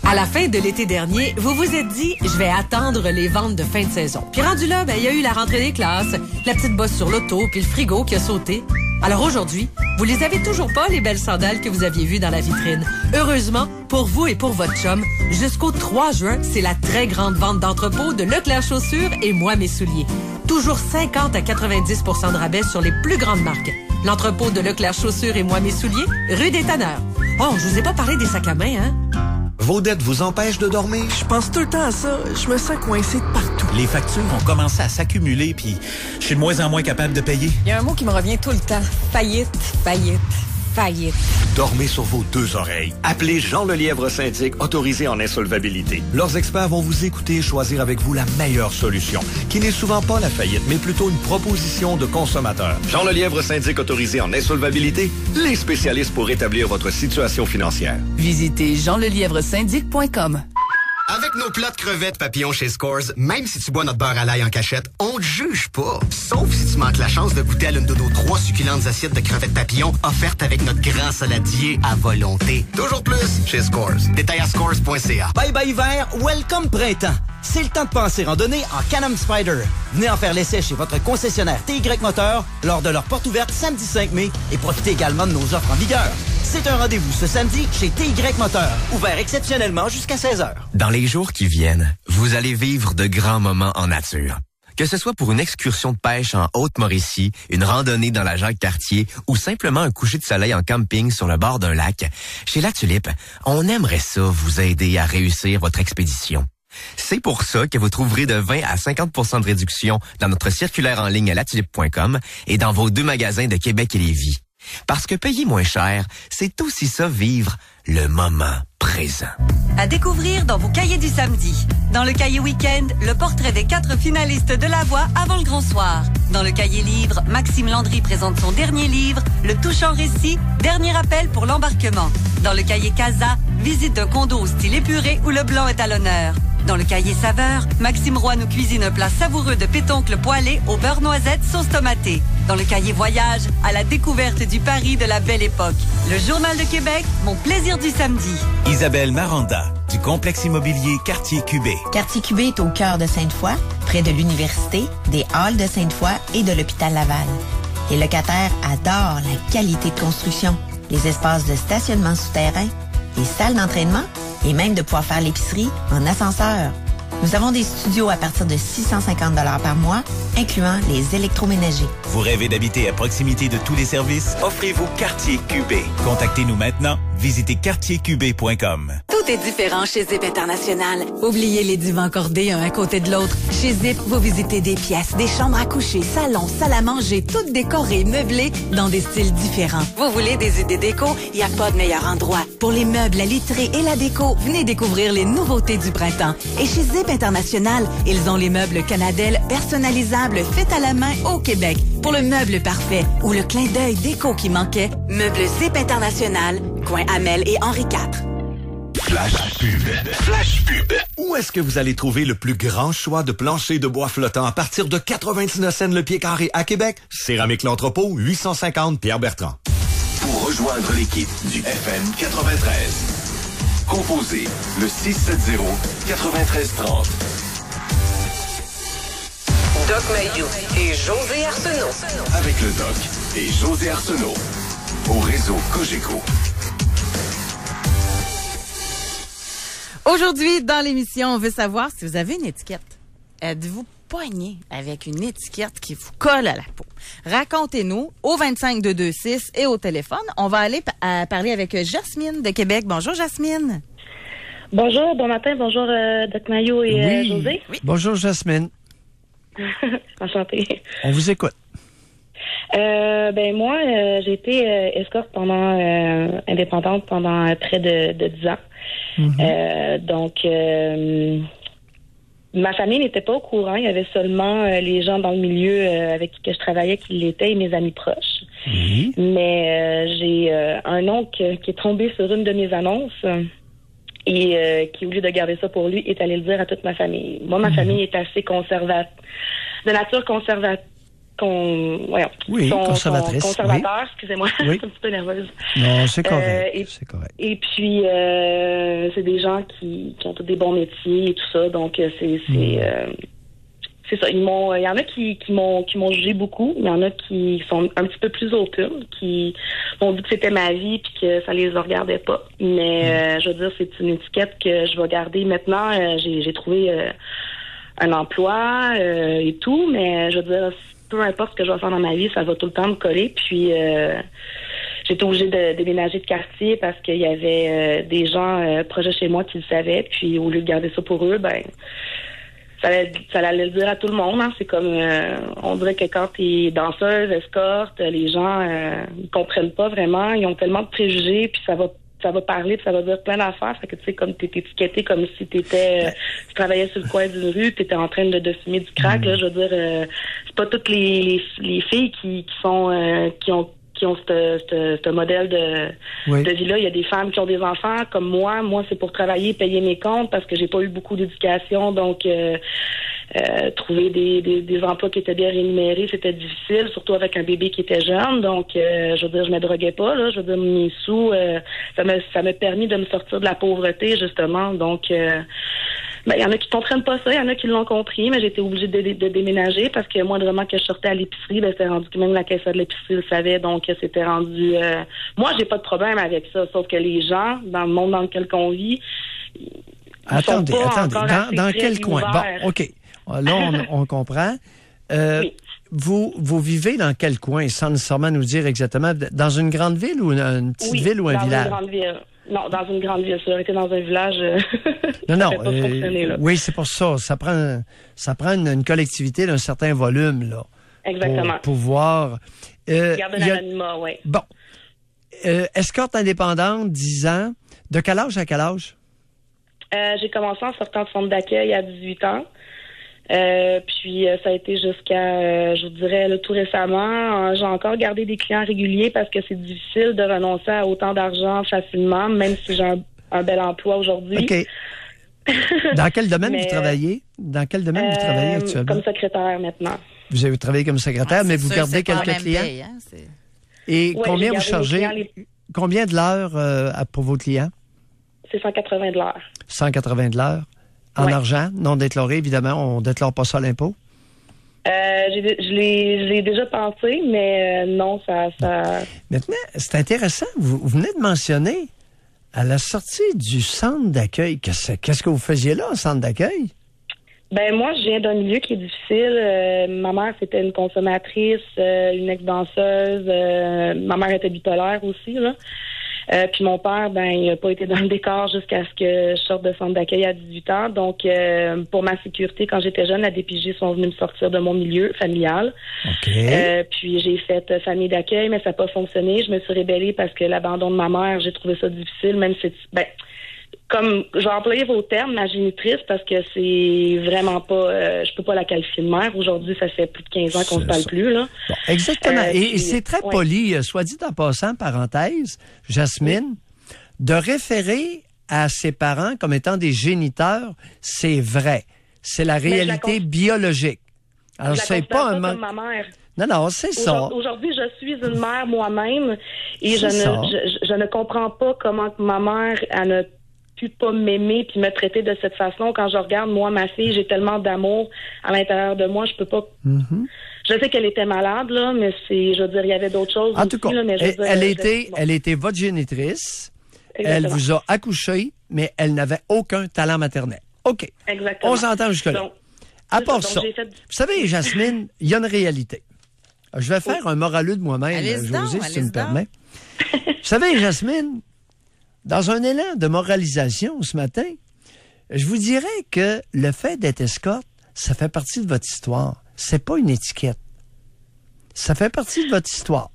À la fin de l'été dernier, vous vous êtes dit « Je vais attendre les ventes de fin de saison ». Puis rendu là, il y a eu la rentrée des classes, la petite bosse sur l'auto, puis le frigo qui a sauté. Alors aujourd'hui, vous les avez toujours pas, les belles sandales que vous aviez vues dans la vitrine. Heureusement, pour vous et pour votre chum, jusqu'au 3 juin, c'est la très grande vente d'entrepôt de Leclerc Chaussures et Moi Mes Souliers. Toujours 50 à 90 % de rabais sur les plus grandes marques. L'entrepôt de Leclerc Chaussures et Moi Mes Souliers, rue des Tanneurs. Oh, je vous ai pas parlé des sacs à main, hein? Vos dettes vous empêchent de dormir? Je pense tout le temps à ça. Je me sens coincé de partout. Les factures ont commencé à s'accumuler, puis je suis de moins en moins capable de payer. Il y a un mot qui me revient tout le temps. Faillite, faillite, faillite. Dormez sur vos 2 oreilles. Appelez Jean Lelièvre Syndic, autorisé en insolvabilité. Leurs experts vont vous écouter et choisir avec vous la meilleure solution, qui n'est souvent pas la faillite, mais plutôt une proposition de consommateur. Jean Lelièvre Syndic, autorisé en insolvabilité, les spécialistes pour rétablir votre situation financière. Visitez jeanlelièvresyndic.com. Avec nos plats de crevettes papillons chez Scores, même si tu bois notre beurre à l'ail en cachette, on te juge pas. Sauf si tu manques la chance de goûter à l'une de nos 3 succulentes assiettes de crevettes papillons offertes avec notre grand saladier à volonté. Toujours plus chez Scores. Détail à scores.ca. Bye bye hiver, welcome printemps. C'est le temps de penser randonnée en Can-Am Spyder. Venez en faire l'essai chez votre concessionnaire TY Moteur lors de leur porte ouverte samedi 5 mai et profitez également de nos offres en vigueur. C'est un rendez-vous ce samedi chez TY Moteur, ouvert exceptionnellement jusqu'à 16h. Dans les jours qui viennent, vous allez vivre de grands moments en nature. Que ce soit pour une excursion de pêche en Haute-Mauricie, une randonnée dans la Jacques-Cartier ou simplement un coucher de soleil en camping sur le bord d'un lac, chez La Tulipe, on aimerait ça vous aider à réussir votre expédition. C'est pour ça que vous trouverez de 20 à 50 % de réduction dans notre circulaire en ligne à latulipe.com et dans vos 2 magasins de Québec et Lévis. Parce que payer moins cher, c'est aussi ça vivre le moment présent. À découvrir dans vos cahiers du samedi. Dans le cahier week-end, le portrait des 4 finalistes de La Voix avant le grand soir. Dans le cahier livre, Maxime Landry présente son dernier livre, Le touchant récit, dernier appel pour l'embarquement. Dans le cahier Casa, visite d'un condo au style épuré où le blanc est à l'honneur. Dans le cahier saveur, Maxime Roy nous cuisine un plat savoureux de pétoncle poêlé au beurre noisette sauce tomatée. Dans le cahier voyage, à la découverte du Paris de la belle époque. Le Journal de Québec, mon plaisir du samedi. Isabelle Maranda, du complexe immobilier Quartier Cubé. Quartier Cubé est au cœur de Sainte-Foy, près de l'université, des halls de Sainte-Foy et de l'hôpital Laval. Les locataires adorent la qualité de construction, les espaces de stationnement souterrain, les salles d'entraînement et même de pouvoir faire l'épicerie en ascenseur. Nous avons des studios à partir de 650 $ par mois, incluant les électroménagers. Vous rêvez d'habiter à proximité de tous les services? Offrez-vous Quartier Cubé. Contactez-nous maintenant. Visitez quartiercubé.com. Tout est différent chez Zip International. Oubliez les divans cordés un à côté de l'autre. Chez Zip, vous visitez des pièces, des chambres à coucher, salons, salles à manger, toutes décorées, meublées dans des styles différents. Vous voulez des idées déco? Il n'y a pas de meilleur endroit. Pour les meubles, la literie et la déco, venez découvrir les nouveautés du printemps. Et chez Zip International, ils ont les meubles Canadel personnalisables faits à la main au Québec. Pour le meuble parfait ou le clin d'œil déco qui manquait, Meubles Zip International, coin Amel et Henri IV. Flash pub. Flash pub. Où est-ce que vous allez trouver le plus grand choix de planchers de bois flottant à partir de 99 cents le pied carré à Québec? Céramique L'Entrepôt, 850 Pierre-Bertrand. Pour rejoindre l'équipe du FM 93, composez le 670-9330. Doc Mayou et José Arsenault. Avec le Doc et José Arsenault. Au réseau Cogeco. Aujourd'hui, dans l'émission, on veut savoir si vous avez une étiquette. Êtes-vous poigné avec une étiquette qui vous colle à la peau? Racontez-nous au 25226 et au téléphone. On va aller parler avec Jasmine de Québec. Bonjour, Jasmine. Bonjour, bon matin. Bonjour, Doc Mayou et José. Oui. Bonjour, Jasmine. Enchantée. On vous écoute. Moi, j'ai été escorte indépendante pendant près de 10 ans. Mm-hmm. Ma famille n'était pas au courant. Il y avait seulement les gens dans le milieu avec qui je travaillais qui l'étaient et mes amis proches. Mm-hmm. Mais j'ai un oncle qui est tombé sur une de mes annonces et qui, au lieu de garder ça pour lui, est allé le dire à toute ma famille. Moi, ma famille est assez de nature conservatrice. Conservatrice. Conservateur, oui. Excusez-moi, oui. Je suis un petit peu nerveuse. Non, c'est correct. C'est correct. Et puis, c'est des gens qui ont tous des bons métiers et tout ça, donc c'est ça. Il y en a qui m'ont jugé beaucoup. Il y en a qui sont un petit peu plus open, qui m'ont dit que c'était ma vie puis que ça les regardait pas. Mais je veux dire, c'est une étiquette que je vais garder maintenant. J'ai trouvé un emploi et tout, mais je veux dire, peu importe ce que je vais faire dans ma vie, ça va tout le temps me coller. Puis j'étais obligée de déménager de quartier parce qu'il y avait des gens proches de chez moi qui le savaient. Puis au lieu de garder ça pour eux, ça allait le dire à tout le monde. Hein. C'est comme, on dirait que quand t'es danseuse, escorte, les gens ils comprennent pas vraiment. Ils ont tellement de préjugés, puis ça va parler, puis ça va dire plein d'affaires. Fait que tu sais, comme t'es étiqueté comme si tu travaillais sur le coin d'une rue, t'étais en train de fumer du crack. Là, je veux dire, c'est pas toutes les filles qui ont ce modèle de vie-là. Il y a des femmes qui ont des enfants comme moi. Moi, c'est pour travailler, payer mes comptes parce que j'ai pas eu beaucoup d'éducation. Donc, trouver des emplois qui étaient bien rémunérés, c'était difficile, surtout avec un bébé qui était jeune. Donc, je veux dire, je me droguais pas. Là, je veux dire, mes sous, ça m'a permis de me sortir de la pauvreté, justement. Donc, il y en a qui comprennent pas ça, il y en a qui l'ont compris, mais j'ai été obligée de déménager parce que moindrement que je sortais à l'épicerie, c'était rendu que même la caissière de l'épicerie le savait, donc c'était rendu... Moi, j'ai pas de problème avec ça, sauf que les gens, dans le monde dans lequel on vit... Attendez, dans quel coin? Bon, OK. Là, on comprend. Oui. Vous vivez dans quel coin, sans nécessairement nous dire exactement? Dans une grande ville ou une petite ville ou un village? Dans une grande ville. Non, dans une grande ville. Si j'aurais été dans un village, non, pas fonctionner, là. Oui, c'est pour ça. Ça prend une collectivité d'un certain volume, là. Exactement. Pour pouvoir... Garder l'anonymat, oui. Bon. Escorte indépendante, 10 ans, De quel âge à quel âge? J'ai commencé en sortant de centre d'accueil à 18 ans. Puis ça a été jusqu'à, je vous dirais, tout récemment. J'ai encore gardé des clients réguliers parce que c'est difficile de renoncer à autant d'argent facilement, même si j'ai un bel emploi aujourd'hui. OK. Dans quel domaine vous travaillez? Dans quel domaine vous travaillez actuellement? Comme secrétaire maintenant. Vous avez travaillé comme secrétaire, mais vous gardez quelques clients? Paye, hein, Et combien vous chargez? Combien de l'heure pour vos clients? C'est 180 de l'heure. 180 de l'heure? En argent, non déclaré, évidemment. On ne déclare pas ça à l'impôt? Je l'ai déjà pensé, mais non, ça... Maintenant, c'est intéressant. Vous venez de mentionner, à la sortie du centre d'accueil, qu'est-ce que vous faisiez là, au centre d'accueil? Ben moi, je viens d'un milieu qui est difficile. Ma mère, c'était une consommatrice, une ex-danseuse. Ma mère était bipolaire aussi, là. Puis mon père, il n'a pas été dans le décor jusqu'à ce que je sorte de centre d'accueil à 18 ans. Donc, pour ma sécurité, quand j'étais jeune, la DPJ sont venus me sortir de mon milieu familial. Okay. Puis j'ai fait famille d'accueil, mais ça n'a pas fonctionné. Je me suis rébellée parce que l'abandon de ma mère, j'ai trouvé ça difficile, même si comme je vais employer vos termes, ma génitrice, parce que c'est vraiment pas, je peux pas la qualifier de mère. Aujourd'hui, ça fait plus de 15 ans qu'on se parle plus, là. Bon, exactement. Et c'est très poli, soit dit en passant, parenthèse, Jasmine, de référer à ses parents comme étant des géniteurs, c'est vrai. C'est la réalité biologique. Alors, c'est pas un comme ma mère. Non, c'est ça. Aujourd'hui, je suis une mère moi-même et je ne comprends pas comment ma mère, elle ne pu pas m'aimer puis me traiter de cette façon. Quand je regarde, moi, ma fille, j'ai tellement d'amour à l'intérieur de moi, je peux pas... Je sais qu'elle était malade, là, mais je veux dire, il y avait d'autres choses. En tout cas, là, mais elle était votre génitrice. Exactement. Elle vous a accouché, mais elle n'avait aucun talent maternel. OK. Exactement. On s'entend jusque-là. À part ça, vous savez, Jasmine, il y a une réalité. Je vais faire un moraleux de moi-même, Josée, si tu me permets. Vous savez, Jasmine, dans un élan de moralisation ce matin, je vous dirais que le fait d'être escorte, ça fait partie de votre histoire. C'est pas une étiquette. Ça fait partie de votre histoire.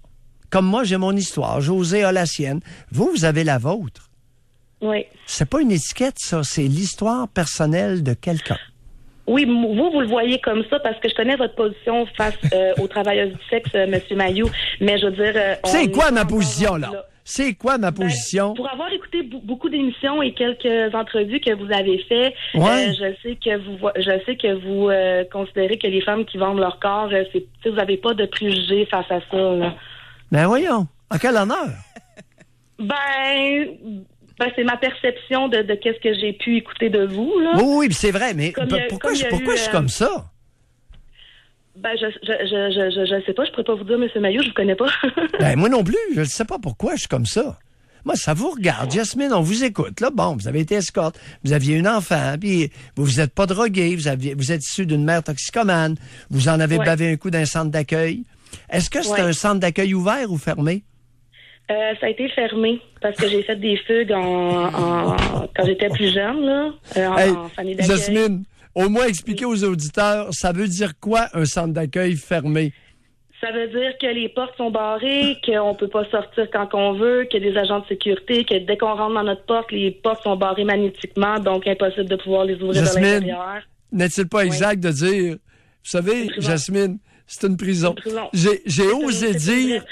Comme moi, j'ai mon histoire. Josée a la sienne. Vous avez la vôtre. Oui. C'est pas une étiquette, ça. C'est l'histoire personnelle de quelqu'un. Oui, vous le voyez comme ça parce que je connais votre position face aux travailleuses du sexe, M. Mailloux. Mais je veux dire... c'est quoi ma position, là? C'est quoi ma position? Pour avoir écouté beaucoup d'émissions et quelques entrevues que vous avez fait, je sais que vous considérez que les femmes qui vendent leur corps, vous n'avez pas de préjugés face à ça. Là. Ben voyons, à quel honneur? C'est ma perception de qu'est-ce que j'ai pu écouter de vous. Là. Oui, c'est vrai, mais pourquoi je suis comme ça? Je sais pas, je pourrais pas vous dire, M. Mailloux, je vous connais pas. Moi non plus, je ne sais pas pourquoi je suis comme ça. Moi, ça vous regarde, Jasmine, on vous écoute. Là, bon, vous avez été escorte, vous aviez une enfant, puis vous êtes pas drogué, vous êtes issu d'une mère toxicomane, vous en avez bavé un coup d'un centre d'accueil. Est-ce que c'est un centre d'accueil ouvert ou fermé? Ça a été fermé parce que j'ai fait des fugues quand j'étais plus jeune, là, en famille d'accueil. Jasmine, au moins expliquer aux auditeurs, ça veut dire quoi un centre d'accueil fermé? Ça veut dire que les portes sont barrées, qu'on peut pas sortir quand on veut, qu'il y a des agents de sécurité, que dès qu'on rentre dans notre porte, les portes sont barrées magnétiquement, donc impossible de pouvoir les ouvrir de l'intérieur. N'est-il pas exact de dire, vous savez, Jasmine, c'est une prison. J'ai osé dire...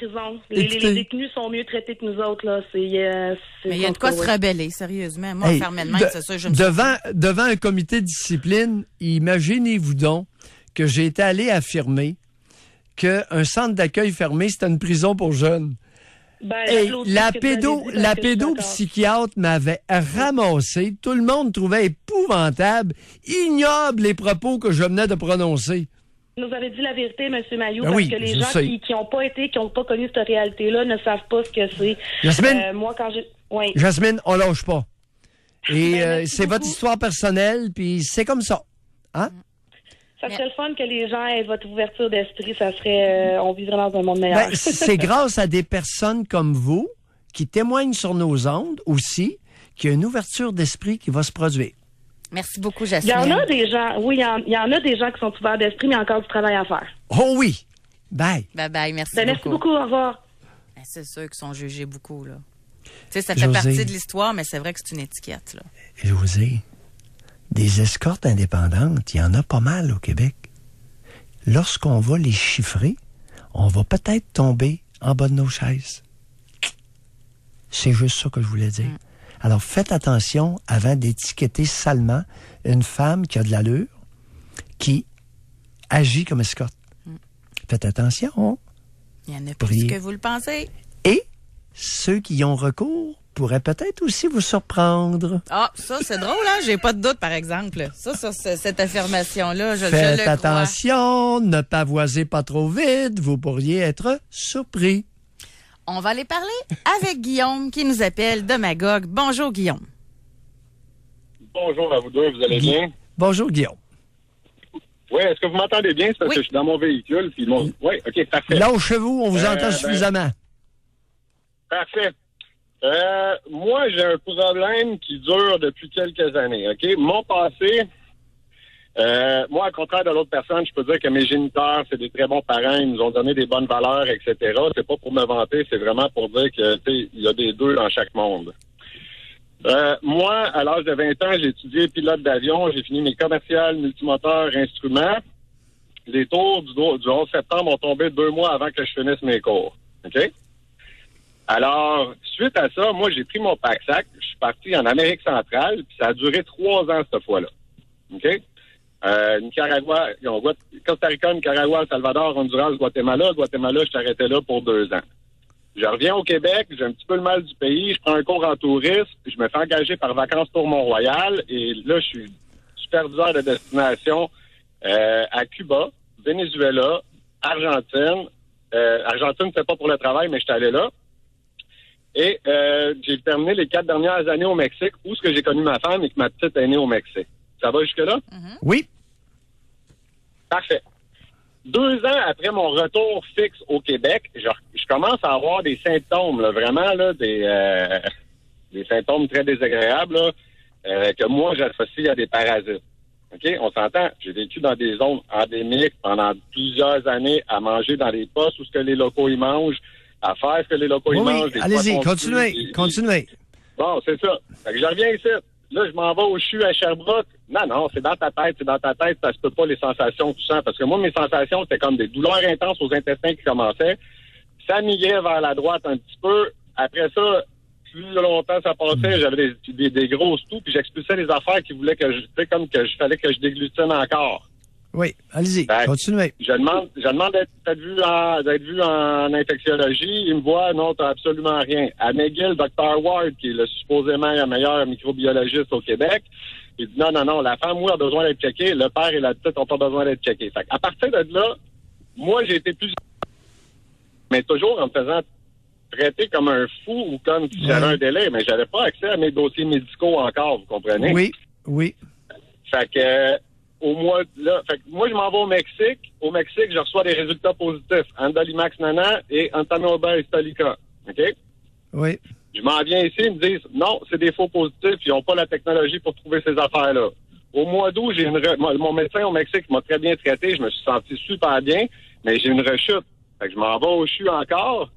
Les détenus sont mieux traités que nous autres, là. Mais il y a de quoi se rebeller, sérieusement. Moi, fermer de main, c'est ça, je me devant un comité de discipline, imaginez-vous donc que j'ai été allé affirmer qu'un centre d'accueil fermé, c'était une prison pour jeunes. La pédopsychiatre m'avait ramassé. Tout le monde trouvait épouvantable, ignoble les propos que je venais de prononcer. Vous avez dit la vérité, M. Mailloux, parce que les gens qui n'ont pas connu cette réalité-là ne savent pas ce que c'est. Jasmine, moi, quand j'ai... Jasmine, on lâche pas. Et c'est votre histoire personnelle, puis c'est comme ça. Hein? Ça serait le fun que les gens aient votre ouverture d'esprit. Ça serait... on vivrait dans un monde meilleur. C'est grâce à des personnes comme vous, qui témoignent sur nos ondes aussi, qu'il y a une ouverture d'esprit qui va se produire. Merci beaucoup, Jasmine. Il y en a des gens, il y en a des gens qui sont ouverts d'esprit, mais il y a encore du travail à faire. Oh oui! Bye! Bye-bye, merci beaucoup. Merci beaucoup, au revoir. C'est sûr qu'ils sont jugés beaucoup, là. sais, ça fait José, partie de l'histoire, mais c'est vrai que c'est une étiquette, là. José, des escortes indépendantes, il y en a pas mal au Québec. Lorsqu'on va les chiffrer, on va peut-être tomber en bas de nos chaises. C'est juste ça que je voulais dire. Alors, faites attention avant d'étiqueter salement une femme qui a de l'allure, qui agit comme escorte. Faites attention. Il y en a plus que vous le pensez. Et ceux qui y ont recours pourraient peut-être aussi vous surprendre. Ah, ça, c'est drôle, hein? J'ai pas de doute, par exemple. Ça, sur cette affirmation-là, je le Faites crois. attention, ne pavoisez pas trop vite, vous pourriez être surpris. On va aller parler avec Guillaume qui nous appelle de Magog. Bonjour, Guillaume. Bonjour à vous deux, vous allez bien? Bonjour, Guillaume. Oui, est-ce que vous m'entendez bien? C'est parce que je suis dans mon véhicule. Puis Oui, OK, parfait. Lâchez-vous, on vous entend suffisamment. Parfait. Moi, j'ai un problème qui dure depuis quelques années, OK? Mon passé, moi, à contraire de l'autre personne, je peux dire que mes géniteurs, c'est des très bons parents, ils nous ont donné des bonnes valeurs, etc. C'est pas pour me vanter, c'est vraiment pour dire que, tu sais, il y a des deux dans chaque monde. Moi, à l'âge de 20 ans, j'ai étudié pilote d'avion, j'ai fini mes commerciales, multimoteurs, instruments. Les tours du 11 septembre ont tombé 2 mois avant que je finisse mes cours, OK? Alors, suite à ça, moi, j'ai pris mon pack-sac, je suis parti en Amérique centrale, puis ça a duré 3 ans, cette fois-là. OK? Nicaragua, Costa Rica, Nicaragua, El Salvador, Honduras, Guatemala. Guatemala, je t'arrêtais là pour 2 ans. Je reviens au Québec, j'ai un petit peu le mal du pays, je prends un cours en tourisme, puis je me fais engager par Vacances Tour Mont-Royal, et là, je suis superviseur de destination à Cuba, Venezuela, Argentine. Argentine, c'est pas pour le travail, mais je suis allé là. Et j'ai terminé les 4 dernières années au Mexique, où est-ce que j'ai connu ma femme et que ma petite est née au Mexique. Ça va jusque-là? Oui. Parfait. 2 ans après mon retour fixe au Québec, je commence à avoir des symptômes, là, vraiment, là, des symptômes très désagréables, là, que moi, j'associe à des parasites. OK? On s'entend? J'ai vécu dans des zones endémiques pendant plusieurs années à manger dans les postes où ce que les locaux y mangent, à faire ce que les locaux y mangent. Oui, allez-y, continuez. Bon, c'est ça. Fait que je reviens ici. Là, je m'en vais au CHU à Sherbrooke. Non, c'est dans ta tête, ça se peut pas les sensations, tout ça. Parce que moi, mes sensations, c'était comme des douleurs intenses aux intestins qui commençaient. Ça migrait vers la droite un petit peu. Après ça, plus longtemps ça passait, j'avais des grosses toux, puis j'expulsais les affaires qui voulaient que je fallait que je déglutine encore. Oui, allez-y, continuez. Je demande d'être vu en infectiologie. Il me voit, non, t'as absolument rien. À McGill, Dr. Ward, qui est le supposément le meilleur microbiologiste au Québec, il dit non, la femme, oui, a besoin d'être checkée. Le père et la petite n'ont pas besoin d'être checkés. Fait à partir de là, moi, j'ai été plus... Mais toujours en me faisant traiter comme un fou ou comme si j'avais un délai, mais j'avais pas accès à mes dossiers médicaux encore, vous comprenez? Oui. Fait que... moi, je m'en vais au Mexique. Au Mexique, je reçois des résultats positifs. Andalimax Nana et Antamioba Histolica. OK? Oui. Je m'en viens ici, ils me disent, non, c'est des faux positifs. Ils n'ont pas la technologie pour trouver ces affaires-là. Au mois d'août, mon médecin au Mexique m'a très bien traité. Je me suis senti super bien, mais j'ai une rechute. Fait que je m'en vais au CHU encore.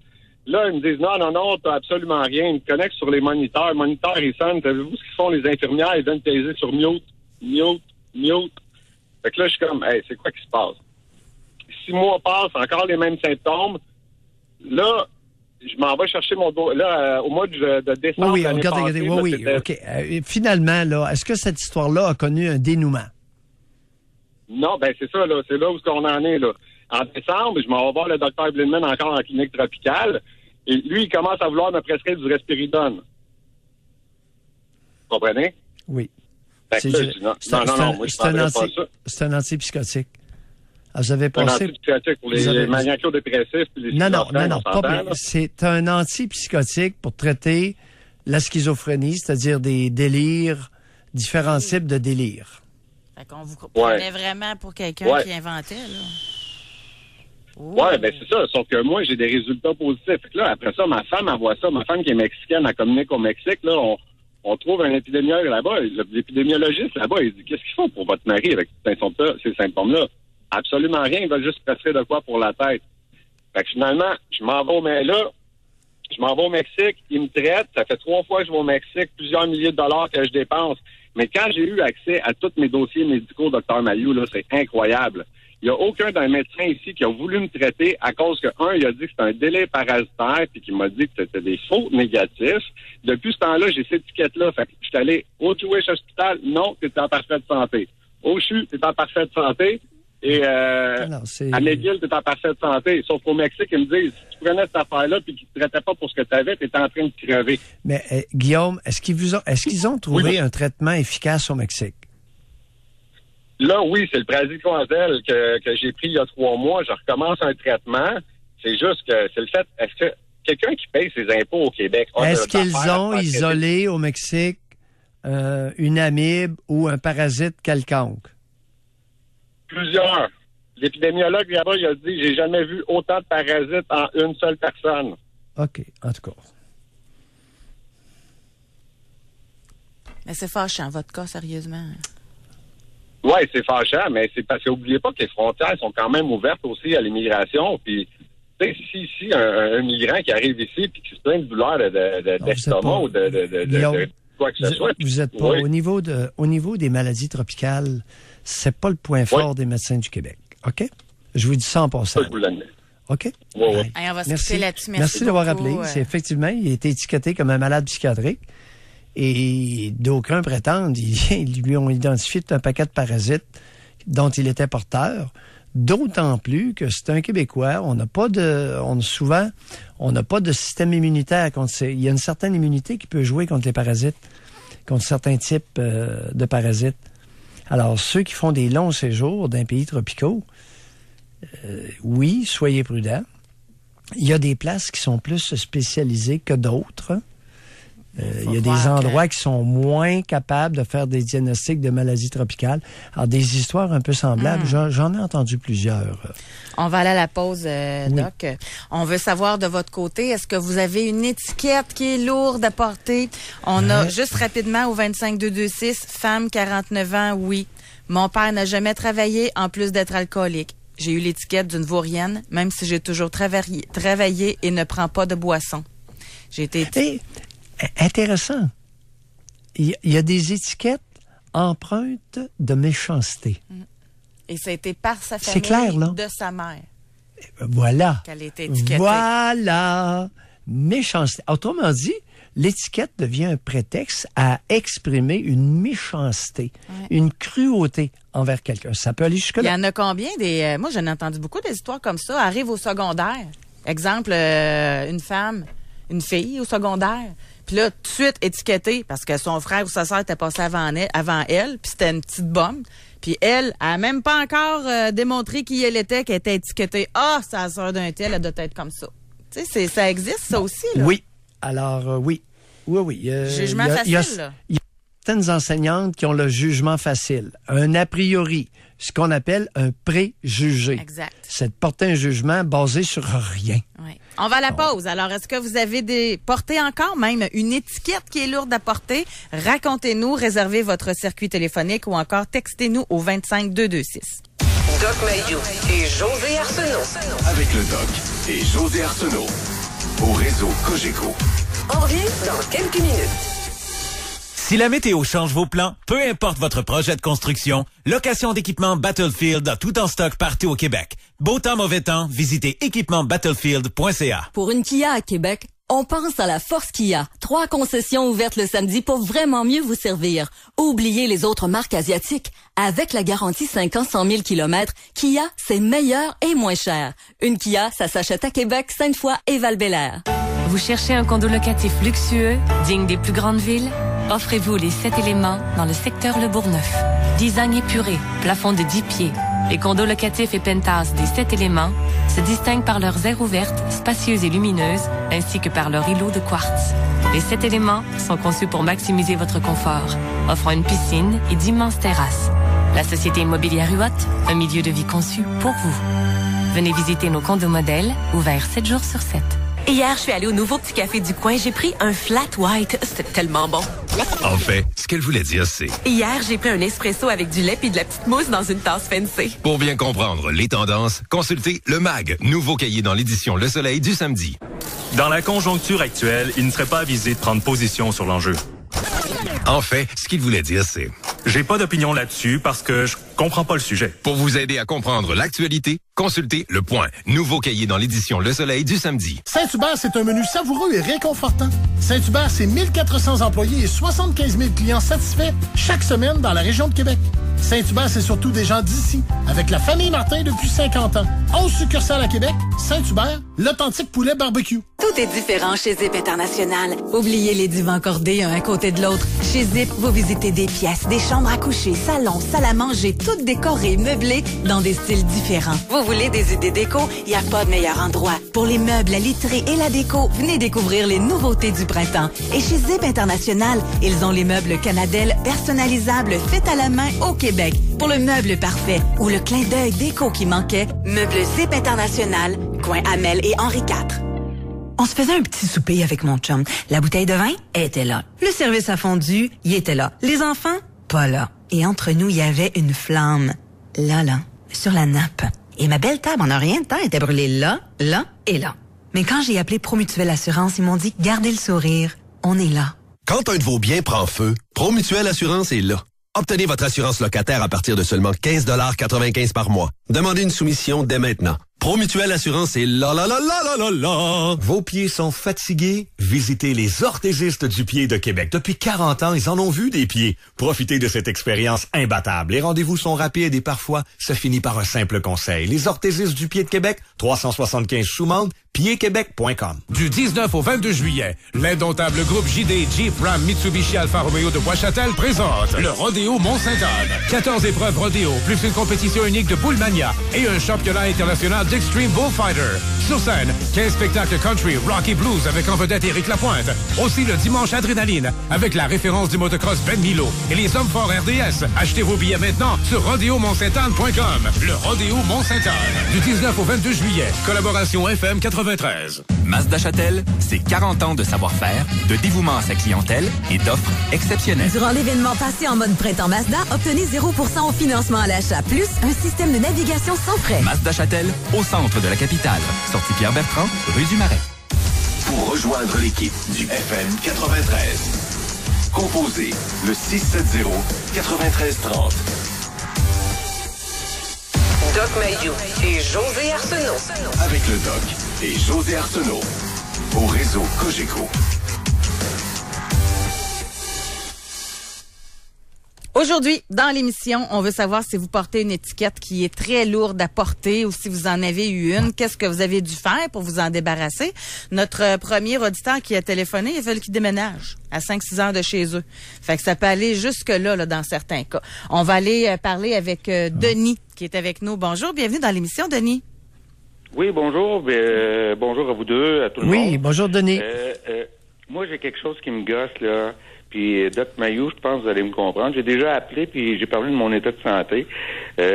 Là, ils me disent, non, t'as absolument rien. Ils me connectent sur les moniteurs. Moniteurs, ils sonnent. Savez-vous ce qu'ils font, les infirmières? Ils viennent taiser sur mute. Fait que là, je suis comme, hey, c'est quoi qui se passe? 6 mois passent, encore les mêmes symptômes. Là, je m'en vais chercher mon dos. Là, au mois de décembre. Oui, regardez, OK. Finalement, là, est-ce que cette histoire-là a connu un dénouement? Non, c'est ça, là. C'est là où on en est, là. En décembre, je m'en vais voir le docteur Blindman encore en clinique tropicale. Et lui, il commence à vouloir me prescrire du Respiridone. Vous comprenez? Oui. C'est un antipsychotique. Alors, vous avez passé... C'est un antipsychotique pour les maniaco-dépressifs. Non, c'est un antipsychotique pour traiter la schizophrénie, c'est-à-dire des délires, différents types de délires. Fait qu'on vous prenait vraiment pour quelqu'un qui inventait, là. Oui, c'est ça. Sauf que moi, j'ai des résultats positifs. Fait que là, après ça, ma femme, elle voit ça. Ma femme qui est mexicaine, elle communique au Mexique, là, on trouve un épidémiologue là-bas. L'épidémiologiste là-bas, il dit, qu'est-ce qu'ils font pour votre mari avec ces symptômes-là? Absolument rien. Ils veulent juste prescrire de quoi pour la tête. Fait que finalement, je m'en vais, mais là, Je m'en vais au Mexique, ils me traitent. Ça fait 3 fois que je vais au Mexique, plusieurs milliers de dollars que je dépense. Mais quand j'ai eu accès à tous mes dossiers médicaux, Dr Mayou, là, c'est incroyable. Il n'y a aucun d'un médecin ici qui a voulu me traiter à cause que, il a dit que c'était un délai parasitaire puis qu'il m'a dit que c'était des faux négatifs. Depuis ce temps-là, j'ai cette étiquette-là. Fait que je suis allé au Jewish Hospital. Non, t'es en parfaite santé. Au CHU, t'es en parfaite santé. Et à McGill, t'es en parfaite santé. Sauf qu'au Mexique, ils me disent, si tu prenais cette affaire-là puis qu'ils te traitaient pas pour ce que tu avais, t'étais en train de crever. Mais Guillaume, est-ce qu'ils ont trouvé un traitement efficace au Mexique? Là, oui, c'est le praziquantel que j'ai pris il y a 3 mois. Je recommence un traitement. C'est juste que c'est le fait, est-ce que quelqu'un qui paye ses impôts au Québec... Est-ce qu'ils ont isolé au Mexique une amibe ou un parasite quelconque? Plusieurs. L'épidémiologue là-bas, il a dit, j'ai jamais vu autant de parasites en une seule personne. OK, en tout cas. Mais c'est fâchant, votre cas, sérieusement. Oui, c'est fâchant, mais c'est parce qu'oubliez pas que les frontières sont quand même ouvertes aussi à l'immigration. Puis, tu sais, si un migrant qui arrive ici puis qui se plaint de douleur d'estomac ou de quoi que ce soit. Vous êtes pas au niveau des maladies tropicales, c'est pas le point fort des médecins du Québec. OK? Je vous dis ça en passant. OK? Ouais. On va se quitter là-dessus. Merci d'avoir appelé. C'est effectivement, il a été étiqueté comme un malade psychiatrique. Et d'aucuns prétendent, ils lui ont identifié tout un paquet de parasites dont il était porteur. D'autant plus que c'est un Québécois. On n'a pas de système immunitaire contre il y a une certaine immunité qui peut jouer contre les parasites, contre certains types de parasites. Alors, ceux qui font des longs séjours dans les pays tropicaux, oui, soyez prudents. Il y a des places qui sont plus spécialisées que d'autres. Il y a des endroits qui sont moins capables de faire des diagnostics de maladies tropicales. Alors, des histoires un peu semblables, j'en ai entendu plusieurs. On va aller à la pause, Doc. On veut savoir de votre côté, est-ce que vous avez une étiquette qui est lourde à porter? On a juste rapidement au 25226, femme 49 ans, oui. Mon père n'a jamais travaillé en plus d'être alcoolique. J'ai eu l'étiquette d'une vaurienne, même si j'ai toujours travaillé et ne prends pas de boisson. J'ai été... Intéressant. Il y a des étiquettes empreintes de méchanceté. Et ça a été par sa famille, clair, là. De sa mère. Voilà. Qu'elle a été étiquetée. Voilà. Méchanceté. Autrement dit, l'étiquette devient un prétexte à exprimer une méchanceté, une cruauté envers quelqu'un. Ça peut aller jusque-là. Il y en a combien des... moi, j'en ai entendu beaucoup des histoires comme ça. Arrive au secondaire. Exemple, une fille au secondaire. Puis là, tout de suite étiquetée parce que son frère ou sa sœur était passé avant elle, puis c'était une petite bombe. Puis elle a même pas encore démontré qui elle était, qu'elle était étiquetée. Ah, c'est la sœur d'un tel, elle doit être comme ça. Tu sais, ça existe, ça aussi, là. Oui. Alors, oui. Jugement facile, là. Il y a certaines enseignantes qui ont le jugement facile. Un a priori. Ce qu'on appelle un préjugé. Exact. C'est de porter un jugement basé sur rien. Oui. On va à la pause. Alors, est-ce que vous avez porté encore même une étiquette qui est lourde à porter? Racontez-nous, réservez votre circuit téléphonique ou encore textez-nous au 25226. Doc Mayou et José Arsenault. Avec le Doc et José Arsenault. Au réseau Cogeco. On revient dans quelques minutes. Si la météo change vos plans, peu importe votre projet de construction, Location d'équipement Battlefield a tout en stock partout au Québec. Beau temps, mauvais temps, visitez équipemansbattlefield.ca. Pour une Kia à Québec, on pense à la Force Kia. 3 concessions ouvertes le samedi pour vraiment mieux vous servir. Oubliez les autres marques asiatiques. Avec la garantie 5 ans, 100 000 km, Kia, c'est meilleur et moins cher. Une Kia, ça s'achète à Québec, Sainte-Foy et Val-Bélair. Vous cherchez un condo locatif luxueux, digne des plus grandes villes? Offrez-vous les 7 éléments dans le secteur Le Bourgneuf. Design épuré, plafond de 10 pieds. Les condos locatifs et penthouses des 7 éléments se distinguent par leurs aires ouvertes, spacieuses et lumineuses, ainsi que par leur îlot de quartz. Les 7 éléments sont conçus pour maximiser votre confort, offrant une piscine et d'immenses terrasses. La société immobilière UOT, un milieu de vie conçu pour vous. Venez visiter nos condos modèles, ouverts 7 jours sur 7. Hier, je suis allée au nouveau petit café du coin. J'ai pris un flat white. C'était tellement bon. En fait, ce qu'elle voulait dire, c'est... Hier, j'ai pris un espresso avec du lait et de la petite mousse dans une tasse fancy. Pour bien comprendre les tendances, consultez Le Mag, nouveau cahier dans l'édition Le Soleil du samedi. Dans la conjoncture actuelle, il ne serait pas avisé de prendre position sur l'enjeu. En fait, ce qu'il voulait dire, c'est... J'ai pas d'opinion là-dessus parce que je comprends pas le sujet. Pour vous aider à comprendre l'actualité, consultez Le Point, nouveau cahier dans l'édition Le Soleil du samedi. Saint-Hubert, c'est un menu savoureux et réconfortant. Saint-Hubert, c'est 1400 employés et 75 000 clients satisfaits chaque semaine dans la région de Québec. Saint-Hubert, c'est surtout des gens d'ici, avec la famille Martin depuis 50 ans. 11 succursales à Québec, Saint-Hubert, l'authentique poulet barbecue. Tout est différent chez Zip International. Oubliez les divans cordés un à côté de l'autre. Chez Zip, vous visitez des pièces, des chambres à coucher, salons, salles à manger, toutes décorées, meublées, dans des styles différents. Vous voulez des idées déco? Il n'y a pas de meilleur endroit. Pour les meubles, la literie et la déco, venez découvrir les nouveautés du printemps. Et chez Zip International, ils ont les meubles Canadel personnalisables faits à la main au Québec. Pour le meuble parfait ou le clin d'œil déco qui manquait, Meubles Zip International, coin Hamel et Henri IV. On se faisait un petit souper avec mon chum. La bouteille de vin était là. Le service à fondu, il était là. Les enfants, pas là. Et entre nous, il y avait une flamme. Là, sur la nappe. Et ma belle table, en un rien de temps, était brûlée là, là et là. Mais quand j'ai appelé Promutuelle Assurance, ils m'ont dit, gardez le sourire. On est là. Quand un de vos biens prend feu, Promutuelle Assurance est là. Obtenez votre assurance locataire à partir de seulement 15,95 par mois. Demandez une soumission dès maintenant. Promutuelle Assurance est là. Vos pieds sont fatigués? Visitez les orthésistes du pied de Québec. Depuis 40 ans, ils en ont vu des pieds. Profitez de cette expérience imbattable. Les rendez-vous sont rapides et parfois, ça finit par un simple conseil. Les orthésistes du pied de Québec, 375 Choumonde, piedquebec.com. Du 19 au 22 juillet, l'indomptable groupe JD Jeep Ram Mitsubishi Alfa Romeo de Bois-Châtel présente le Rodéo Mont-Sainte-Anne. 14 épreuves rodéo, plus une compétition unique de Bullmania et un championnat international d'Extreme Bullfighter. Sur scène, 15 spectacles country, rock et blues avec en vedette Éric Lapointe. Aussi le dimanche Adrénaline avec la référence du motocross Ben Milo et les hommes forts RDS. Achetez vos billets maintenant sur rodéomontsainte-anne.com. Le Rodéo Mont-Sainte-Anne. Du 19 au 22 juillet. Collaboration FM 93. Mazda Châtel, c'est 40 ans de savoir-faire, de dévouement à sa clientèle et d'offres exceptionnelles. Durant l'événement passé en mode printemps Mazda, obtenez 0% au financement à l'achat, plus un système de navigation sans frais. Mazda Châtel, au centre de la capitale. Sortie Pierre-Bertrand, rue du Marais. Pour rejoindre l'équipe du FM 93, composez le 670-9330. Doc Mayou et José Arsenault. Avec le Doc et José Arsenault. Au réseau Cogeco. Aujourd'hui, dans l'émission, on veut savoir si vous portez une étiquette qui est très lourde à porter ou si vous en avez eu une. Qu'est-ce que vous avez dû faire pour vous en débarrasser? Notre premier auditeur qui a téléphoné, il veut qu'il déménage à 5-6 heures de chez eux. Fait que ça peut aller jusque-là, là, dans certains cas. On va aller parler avec Denis, qui est avec nous. Bonjour, bienvenue dans l'émission, Denis. Oui, bonjour. Bonjour à vous deux, à tout le monde. Oui, bonjour, Denis. Moi, j'ai quelque chose qui me gosse, là. Puis, Doc Mayou, je pense que vous allez me comprendre. J'ai déjà appelé, puis j'ai parlé de mon état de santé.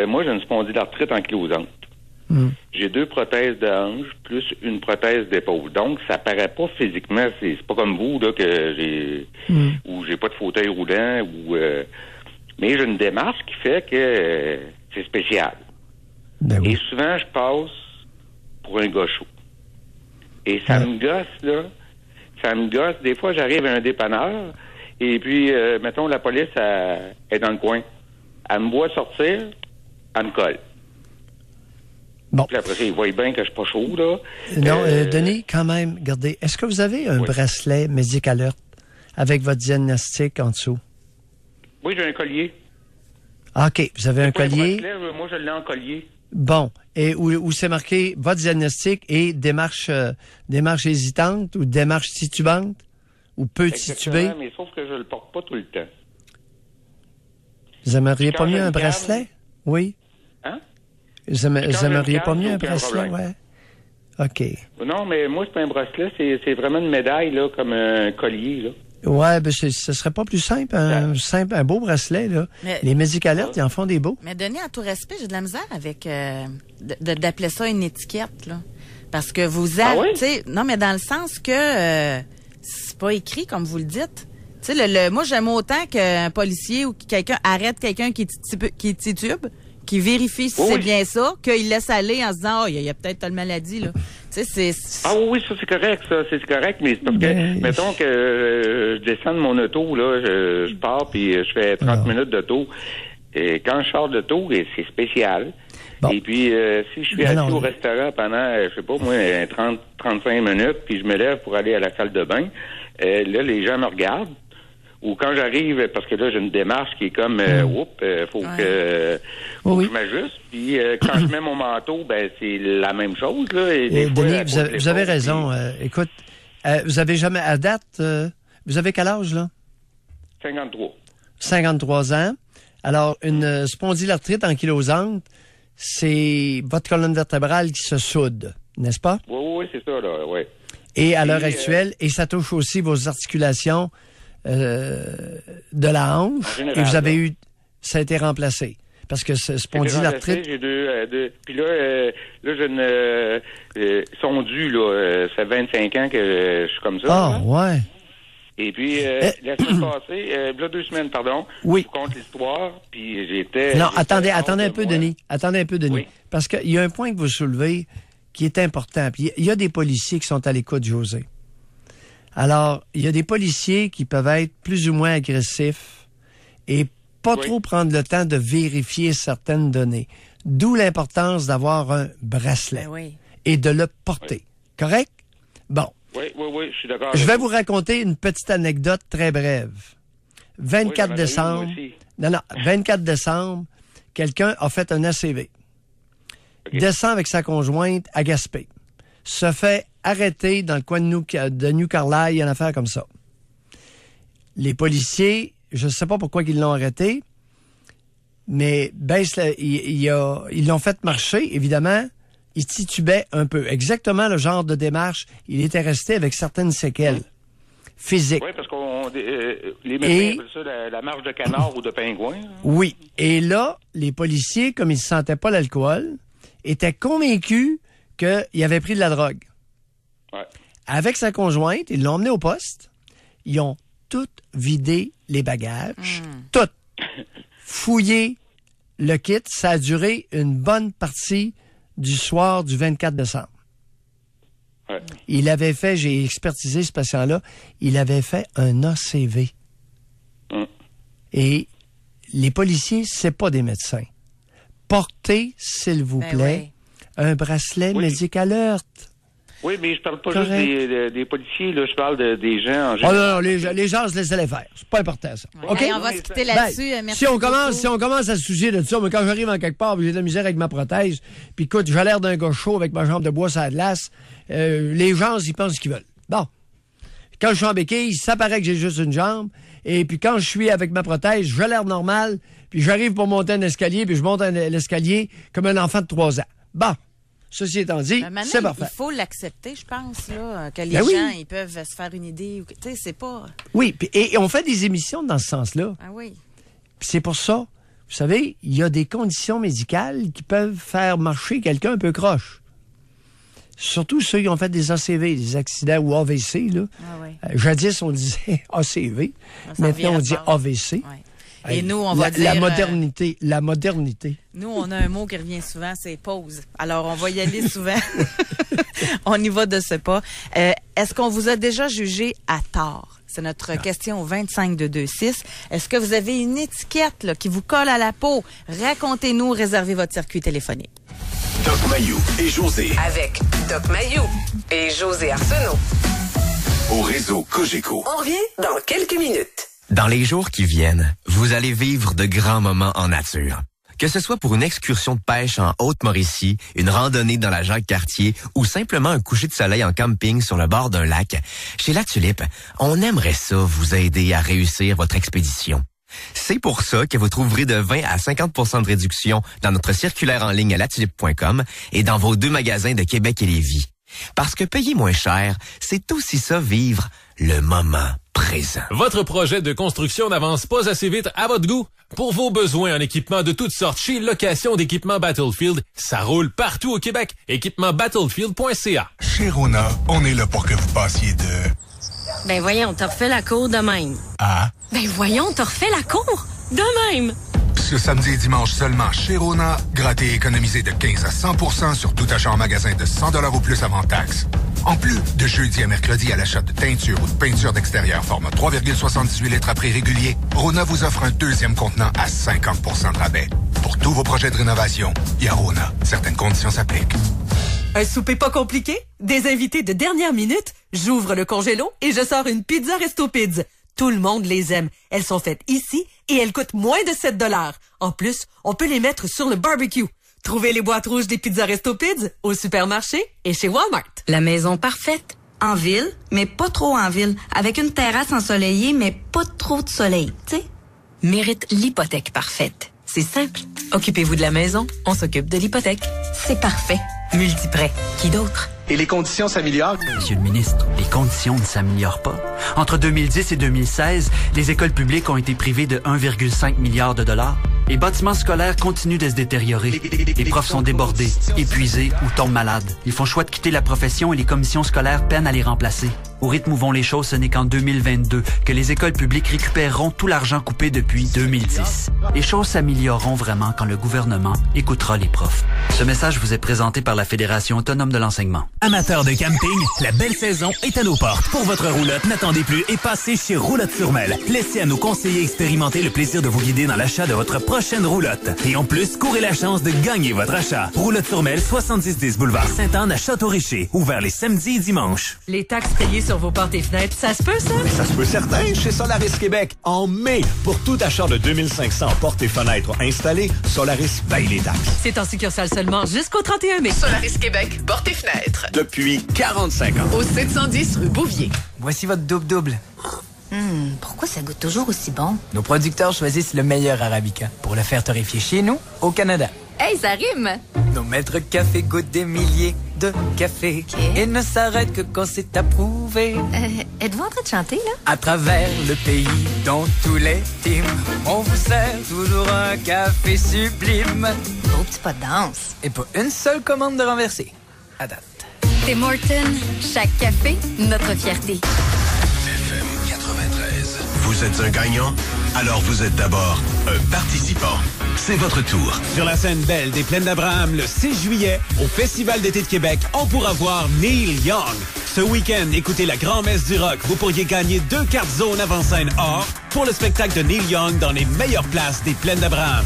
Moi, j'ai une spondylarthrite ankylosante. J'ai 2 prothèses de hanche, plus une prothèse d'épaule. Donc, ça paraît pas physiquement. C'est pas comme vous, là, que j'ai... ou j'ai pas de fauteuil roulant, ou... mais j'ai une démarche qui fait que c'est spécial. Ben oui. Et souvent, je passe pour un gaucho. Et ça me gosse, là. Ça me gosse. Des fois, j'arrive à un dépanneur, et puis, mettons, la police est dans le coin. Elle me voit sortir, elle me colle. Bon. Puis après ça, ils voient bien que je suis pas chaud, là. Non, Denis, quand même, regardez, est-ce que vous avez un bracelet Medical Alert avec votre diagnostic en dessous? Oui, j'ai un collier. Ah, OK, vous avez un collier. Bracelet, moi, je l'ai en collier. Bon, et où c'est marqué votre diagnostic et démarche hésitante ou démarche titubante ou peu titubée? Mais sauf que je le porte pas tout le temps. Vous aimeriez pas mieux un bracelet? Oui. Hein? Vous aimeriez pas mieux un bracelet, ouais. OK. Non, mais moi, c'est pas un bracelet, c'est vraiment une médaille, là, comme un collier, là. Ouais, ben ce serait pas plus simple, un beau bracelet, là. Mais, les Medical Alert, ils en font des beaux. Mais Denis, en tout respect, j'ai de la misère avec d'appeler ça une étiquette, là. Parce que vous avez, tu sais, non, mais dans le sens que c'est pas écrit comme vous le dites. Tu sais, moi, j'aime autant qu'un policier ou quelqu'un arrête quelqu'un qui titube, qui vérifie si c'est bien ça, qu'il laisse aller en se disant, il y a peut-être telle maladie, là. Tu Tu sais, Ah oui, ça, c'est correct, c'est correct, mais c'est parce que, mettons que je descends de mon auto, là, je pars, puis je fais 30 minutes d'auto. Et quand je sors d'auto, c'est spécial. Bon. Et puis, si je suis assis au restaurant pendant, je sais pas, moi, 30-35 minutes, puis je me lève pour aller à la salle de bain, là, les gens me regardent. Ou quand j'arrive, parce que là, j'ai une démarche qui est comme, faut que je m'ajuste. Puis quand je mets mon manteau, ben c'est la même chose, là. Et Denis, vous avez raison. Écoute, vous avez jamais, à date, vous avez quel âge, là? 53. 53 ans. Alors, une spondylarthrite ankylosante, c'est votre colonne vertébrale qui se soude, n'est-ce pas? Oui, c'est ça, là, oui. Et à l'heure actuelle, et ça touche aussi vos articulations de la hanche, général, et vous avez eu, ça a été remplacé. Parce que ce spondylarthrite... J'ai deux puis là, j'ai une sondue, là, ça fait 25 ans que je suis comme ça. Ah, ouais. Et puis, la semaine passée, là, 2 semaines, pardon, oui. Je compte l'histoire, puis j'étais... Non, attendez un peu, Denis. Attendez un peu, Denis. Oui. Parce qu'il y a un point que vous soulevez qui est important. Puis il y a des policiers qui sont à l'écoute, José. Alors, il y a des policiers qui peuvent être plus ou moins agressifs et pas trop prendre le temps de vérifier certaines données. D'où l'importance d'avoir un bracelet et de le porter. Correct? Bon. Oui, je suis d'accord. Je vais vous raconter une petite anecdote très brève. 24 décembre. Non, 24 décembre, quelqu'un a fait un ACV. Okay. Descend avec sa conjointe à Gaspé. Se fait arrêter dans le coin de New Carlisle, une affaire comme ça. Les policiers, je ne sais pas pourquoi ils l'ont arrêté, mais ils l'ont fait marcher, évidemment. Il titubait un peu. Exactement le genre de démarche. Il était resté avec certaines séquelles physiques. Oui, parce qu'on les médecins appellent ça la marche de canard ou de pingouin. Oui. Et là, les policiers, comme ils ne sentaient pas l'alcool, étaient convaincus qu'il avait pris de la drogue. Ouais. Avec sa conjointe, ils l'ont emmené au poste. Ils ont tout vidé les bagages. Tout. Fouillé le kit. Ça a duré une bonne partie du soir du 24 décembre. Ouais. Il avait fait, j'ai expertisé ce patient-là, il avait fait un ACV. Et les policiers, c'est pas des médecins. Portez, s'il vous plaît, un bracelet Medic Alert. Oui, mais je parle pas juste des policiers, là, je parle des gens en général. Oh non, les gens, se laissez les faire. C'est pas important, ça. Ouais. OK? Hey, on va se quitter là-dessus. Merci si on commence à se soucier de ça, mais quand j'arrive en quelque part, j'ai de la misère avec ma prothèse, puis écoute, j'ai l'air d'un gars chaud avec ma jambe de bois sur la glace, les gens, ils pensent ce qu'ils veulent. Bon. Quand je suis en béquille, ça paraît que j'ai juste une jambe, et puis quand je suis avec ma prothèse, j'ai l'air normal, puis j'arrive pour monter un escalier, puis je monte l'escalier comme un enfant de 3 ans. Bon. Ceci étant dit, c'est parfait. Il faut l'accepter, je pense, là, que les gens ils peuvent se faire une idée. Tu sais, c'est pas... Oui, et on fait des émissions dans ce sens-là. Ah oui. Puis c'est pour ça, vous savez, il y a des conditions médicales qui peuvent faire marcher quelqu'un un peu croche. Surtout ceux qui ont fait des ACV, des accidents ou AVC. Là. Ah oui. Jadis, on disait ACV. Maintenant, on dit AVC. Ouais. Et nous, on va dire... La modernité. Nous, on a un mot qui revient souvent, c'est pause. Alors, on va y aller souvent. On y va de ce pas. Est-ce qu'on vous a déjà jugé à tort? C'est notre question au 25-226. Est-ce que vous avez une étiquette là, qui vous colle à la peau? Racontez-nous, réservez votre circuit téléphonique. Doc Mayou et José. Avec Doc Mayou et José Arsenault. Au réseau Cogeco. On revient dans quelques minutes. Dans les jours qui viennent, vous allez vivre de grands moments en nature. Que ce soit pour une excursion de pêche en Haute-Mauricie, une randonnée dans la Jacques-Cartier ou simplement un coucher de soleil en camping sur le bord d'un lac, chez La Tulipe, on aimerait ça vous aider à réussir votre expédition. C'est pour ça que vous trouverez de 20 à 50% de réduction dans notre circulaire en ligne à latulipe.com et dans vos 2 magasins de Québec et Lévis. Parce que payer moins cher, c'est aussi ça vivre le moment présent. Votre projet de construction n'avance pas assez vite à votre goût? Pour vos besoins en équipement de toutes sortes chez Location d'équipement Battlefield, ça roule partout au Québec. équipement-battlefield.ca. Chez Rona, on est là pour que vous passiez de... Ben voyons, t'as refait la cour de même. Ah? Ben voyons, t'as refait la cour de même. Ce samedi et dimanche seulement chez Rona, grattez et économisez de 15 à 100% sur tout achat en magasin de 100 $ ou plus avant taxe. En plus, de jeudi à mercredi à l'achat de teinture ou de peinture d'extérieur format 3,78 litres à prix régulier, Rona vous offre un deuxième contenant à 50% de rabais. Pour tous vos projets de rénovation, il y a Rona. Certaines conditions s'appliquent. Un souper pas compliqué? Des invités de dernière minute? J'ouvre le congélo et je sors une pizza Resto Pids. Tout le monde les aime. Elles sont faites ici et elles coûtent moins de 7 $. En plus, on peut les mettre sur le barbecue. Trouvez les boîtes rouges des pizzas Resto Pids au supermarché et chez Walmart. La maison parfaite. En ville, mais pas trop en ville. Avec une terrasse ensoleillée, mais pas trop de soleil, tu sais. Mérite l'hypothèque parfaite. C'est simple. Occupez-vous de la maison, on s'occupe de l'hypothèque. C'est parfait. Multiprêt. Qui d'autre? Et les conditions s'améliorent? Monsieur le ministre, les conditions ne s'améliorent pas. Entre 2010 et 2016, les écoles publiques ont été privées de 1,5 milliard de dollars. Les bâtiments scolaires continuent de se détériorer. Les profs sont débordés, épuisés ou tombent malades. Ils font choix de quitter la profession et les commissions scolaires peinent à les remplacer. Au rythme où vont les choses, ce n'est qu'en 2022 que les écoles publiques récupéreront tout l'argent coupé depuis 2010. Les choses s'amélioreront vraiment quand le gouvernement écoutera les profs. Ce message vous est présenté par la Fédération autonome de l'enseignement. Amateurs de camping, la belle saison est à nos portes. Pour votre roulotte, n'attendez plus et passez chez Roulotte-sur-Mer. Laissez à nos conseillers expérimenter le plaisir de vous guider dans l'achat de votre prochaine roulotte. Et en plus, courez la chance de gagner votre achat. Roulotte-sur-Mer, 7010 boulevard Sainte-Anne à Château-Richer. Ouvert les samedis et dimanches. Les taxes payées sur vos portes et fenêtres, ça se peut, ça? Mais ça se peut certain chez Solaris Québec. En mai, pour tout achat de 2500 portes et fenêtres installées, Solaris paye les taxes. C'est en succursale seulement jusqu'au 31 mai. Solaris Québec, portes et fenêtres. Depuis 45 ans. Au 710 rue Bouvier. Voici votre double-double. Pourquoi ça goûte toujours aussi bon? Nos producteurs choisissent le meilleur Arabica pour le faire torréfier chez nous, au Canada. Hey, ça rime! Nos maîtres cafés goûtent des milliers de cafés et ne s'arrêtent que quand c'est approuvé. Êtes-vous en train de chanter, là? À travers le pays, dans tous les teams, on vous sert toujours un café sublime. Beau petit pas de danse. Et pas une seule commande de renverser. À date. Tim Hortons, chaque café, notre fierté. FM 93. Vous êtes un gagnant? Alors vous êtes d'abord un participant. C'est votre tour. Sur la scène belle des Plaines d'Abraham, le 6 juillet, au Festival d'été de Québec, on pourra voir Neil Young. Ce week-end, écoutez la grand-messe du rock. Vous pourriez gagner 2 cartes zone avant-scène or pour le spectacle de Neil Young dans les meilleures places des Plaines d'Abraham.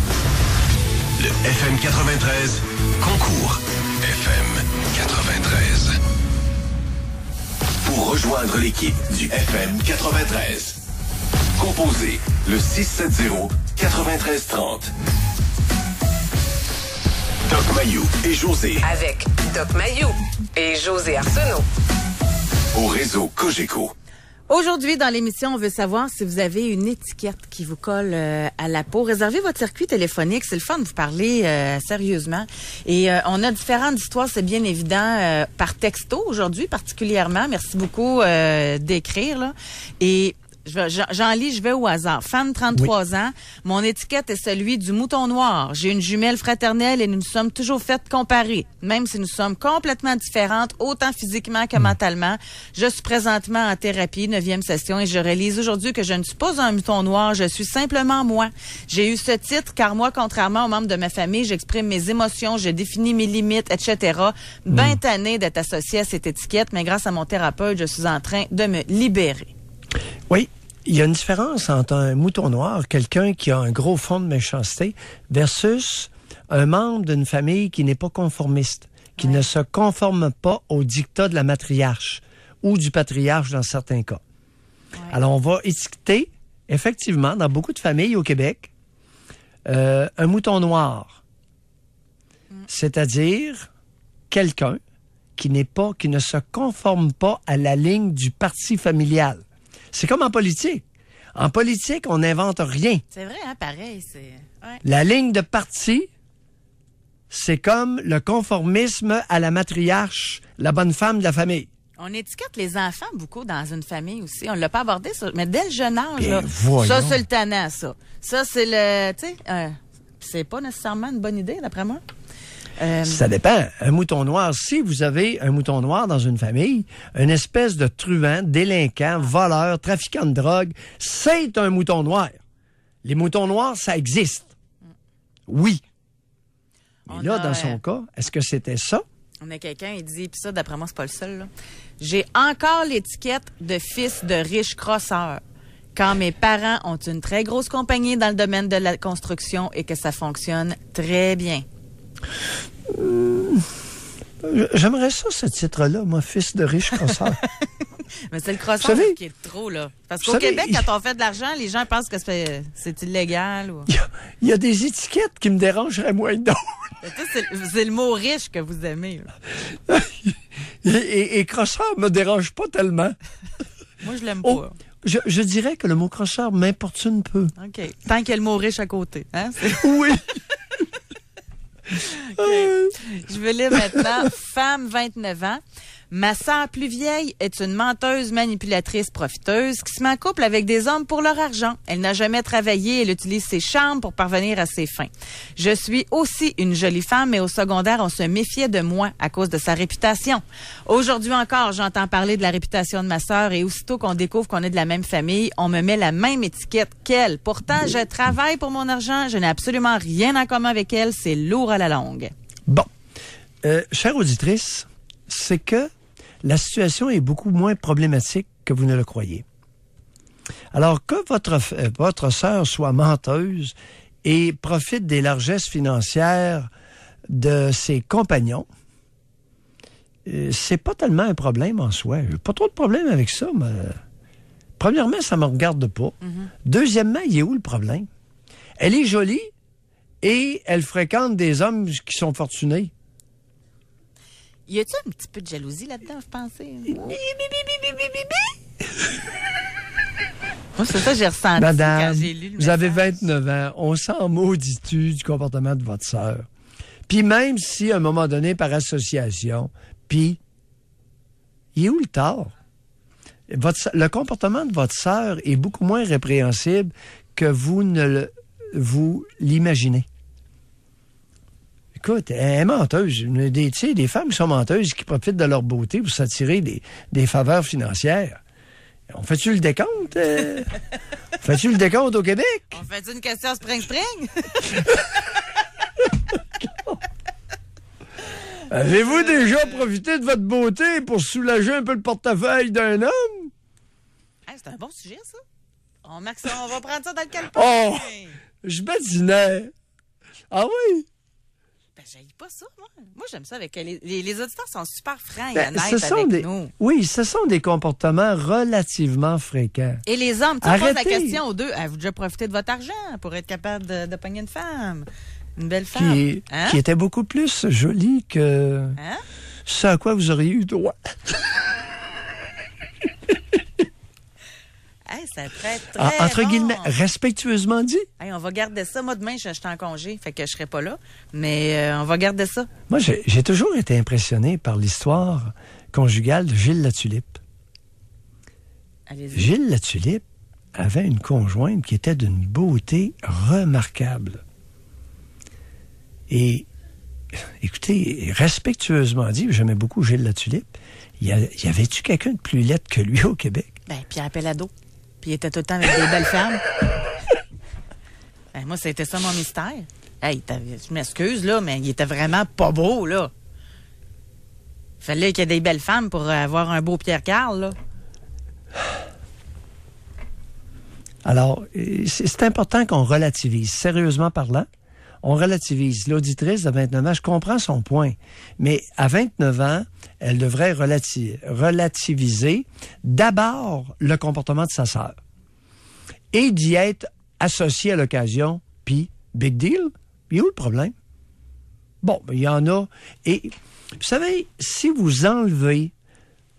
Le FM 93 concours. FM 93. Pour rejoindre l'équipe du FM 93, composez le 670-9330. Doc Mayou et José. Avec Doc Mayou et José Arsenault. Au réseau Cogeco. Aujourd'hui, dans l'émission, on veut savoir si vous avez une étiquette qui vous colle à la peau. Réservez votre circuit téléphonique. C'est le fun de vous parler sérieusement. Et on a différentes histoires, c'est bien évident, par texto aujourd'hui particulièrement. Merci beaucoup d'écrire, là. Et j'en lis, je vais au hasard. Fan, 33 ans. Mon étiquette est celui du mouton noir. J'ai une jumelle fraternelle et nous nous sommes toujours faites comparer. Même si nous sommes complètement différentes, autant physiquement que mentalement. Je suis présentement en thérapie, 9e session, et je réalise aujourd'hui que je ne suis pas un mouton noir, je suis simplement moi. J'ai eu ce titre car moi, contrairement aux membres de ma famille, j'exprime mes émotions, je définis mes limites, etc. Ben tanné d'être associé à cette étiquette, mais grâce à mon thérapeute, je suis en train de me libérer. Oui, il y a une différence entre un mouton noir, quelqu'un qui a un gros fond de méchanceté, versus un membre d'une famille qui n'est pas conformiste, qui ne se conforme pas aux dictats de la matriarche ou du patriarche dans certains cas. Ouais. Alors, on va étiqueter, effectivement, dans beaucoup de familles au Québec, un mouton noir, c'est-à-dire quelqu'un qui ne se conforme pas à la ligne du parti familial. C'est comme en politique. En politique, on n'invente rien. C'est vrai, hein, pareil. Ouais. La ligne de parti, c'est comme le conformisme à la matriarche, la bonne femme de la famille. On étiquette les enfants beaucoup dans une famille aussi. On ne l'a pas abordé, ça, mais dès le jeune âge, là, ça, c'est le tannant, ça. Ça, c'est le... Tu sais, c'est pas nécessairement une bonne idée, d'après moi. Ça dépend. Un mouton noir, si vous avez un mouton noir dans une famille, une espèce de truand, délinquant, voleur, trafiquant de drogue, c'est un mouton noir. Les moutons noirs, ça existe. Oui. Mais là, dans son cas, est-ce que c'était ça? On a quelqu'un, il dit, puis ça, d'après moi, c'est pas le seul, là. J'ai encore l'étiquette de fils de riche crosseur. Quand mes parents ont une très grosse compagnie dans le domaine de la construction et que ça fonctionne très bien. J'aimerais ça, ce titre-là, moi, fils de riche crosseur. Mais c'est le crosseur qui est trop, là. Parce qu'au Québec, quand on fait de l'argent, les gens pensent que c'est illégal. Ou... Il y a des étiquettes qui me dérangeraient moins que d'autres. C'est le mot riche que vous aimez. et crosseur me dérange pas tellement. Moi, je l'aime pas. Je dirais que le mot crosseur m'importune peu. OK. Tant qu'il y a le mot riche à côté. Hein? Oui. Okay. Je vais lire maintenant. Femme, 29 ans. Ma sœur plus vieille est une menteuse, manipulatrice, profiteuse qui se met en couple avec des hommes pour leur argent. Elle n'a jamais travaillé. Elle utilise ses charmes pour parvenir à ses fins. Je suis aussi une jolie femme, mais au secondaire, on se méfiait de moi à cause de sa réputation. Aujourd'hui encore, j'entends parler de la réputation de ma sœur et aussitôt qu'on découvre qu'on est de la même famille, on me met la même étiquette qu'elle. Pourtant, je travaille pour mon argent. Je n'ai absolument rien en commun avec elle. C'est lourd à la longue. Bon. Chère auditrice, c'est que la situation est beaucoup moins problématique que vous ne le croyez. Alors, que votre sœur soit menteuse et profite des largesses financières de ses compagnons, c'est pas tellement un problème en soi. J'ai pas trop de problème avec ça, mais premièrement, ça me regarde pas. Deuxièmement, il est où le problème? Elle est jolie et elle fréquente des hommes qui sont fortunés. Y a-t-il un petit peu de jalousie là-dedans, vous pensez? Moi, c'est ça que j'ai ressenti. Madame, quand j'ai lu le vous avez 29 ans. On s'en maudit-tu du comportement de votre sœur. Puis même si, à un moment donné, par association, puis, il est où le tort? Le comportement de votre sœur est beaucoup moins répréhensible que vous l'imaginez. Écoute, elle est menteuse. Des femmes qui sont menteuses, qui profitent de leur beauté pour s'attirer des faveurs financières. On fait-tu le décompte? Fais-tu le décompte au Québec? On fait-tu une question spring-spring? Avez-vous déjà profité de votre beauté pour soulager un peu le portefeuille d'un homme? Hey, c'est un bon sujet, ça. On va prendre ça dans le calepin. Oh! Je badinais. Ah oui? Ben, j'haïs pas ça, moi. Moi, j'aime ça avec les auditeurs sont super francs et honnêtes avec nous. Oui, ce sont des comportements relativement fréquents. Et les hommes, tu poses la question aux deux. Avez-vous déjà profité de votre argent pour être capable de pogner une femme? Une belle femme. Qui était beaucoup plus jolie que ce à quoi vous auriez eu droit. Hey, c'est très entre bon. guillemets, respectueusement dit. Hey, on va garder ça. Moi, demain, je suis en congé, fait que je serai pas là. Mais on va garder ça. Moi, j'ai toujours été impressionné par l'histoire conjugale de Gilles Latulippe. Allez-y. Gilles Latulippe avait une conjointe qui était d'une beauté remarquable. Et, écoutez, respectueusement dit, j'aimais beaucoup Gilles Latulippe, y avait-tu quelqu'un de plus laid que lui au Québec? Ben, Pierre Pellado. Puis il était tout le temps avec des belles femmes. Ben, moi, c'était ça mon mystère. Hey, je m'excuse, là, mais il était vraiment pas beau, là. Il fallait qu'il y ait des belles femmes pour avoir un beau Pierre-Carl, là. Alors, c'est important qu'on relativise. Sérieusement parlant, on relativise. L'auditrice de 29 ans, je comprends son point, mais à 29 ans, elle devrait relativiser d'abord le comportement de sa sœur et d'y être associée à l'occasion, puis big deal, il y a où le problème? Bon, il y en a. Et vous savez, si vous enlevez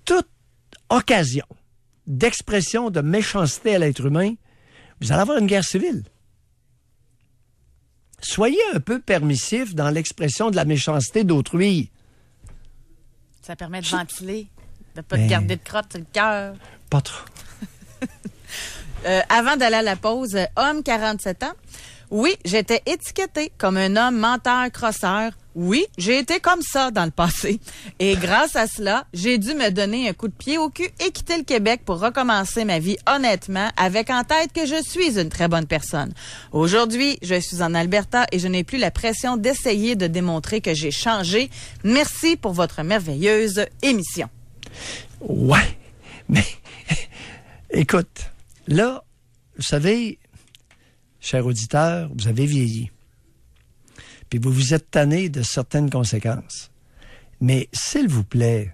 toute occasion d'expression de méchanceté à l'être humain, vous allez avoir une guerre civile. Soyez un peu permissif dans l'expression de la méchanceté d'autrui. Ça permet de ventiler, de ne pas te garder de crotte sur le cœur. Pas trop. Avant d'aller à la pause, homme 47 ans. Oui, j'étais étiqueté comme un homme menteur, crosseur. Oui, j'ai été comme ça dans le passé. Et grâce à cela, j'ai dû me donner un coup de pied au cul et quitter le Québec pour recommencer ma vie honnêtement, avec en tête que je suis une très bonne personne. Aujourd'hui, je suis en Alberta et je n'ai plus la pression d'essayer de démontrer que j'ai changé. Merci pour votre merveilleuse émission. Ouais, mais écoute, là, vous savez, cher auditeur, vous avez vieilli. Puis vous vous êtes tanné de certaines conséquences. Mais s'il vous plaît,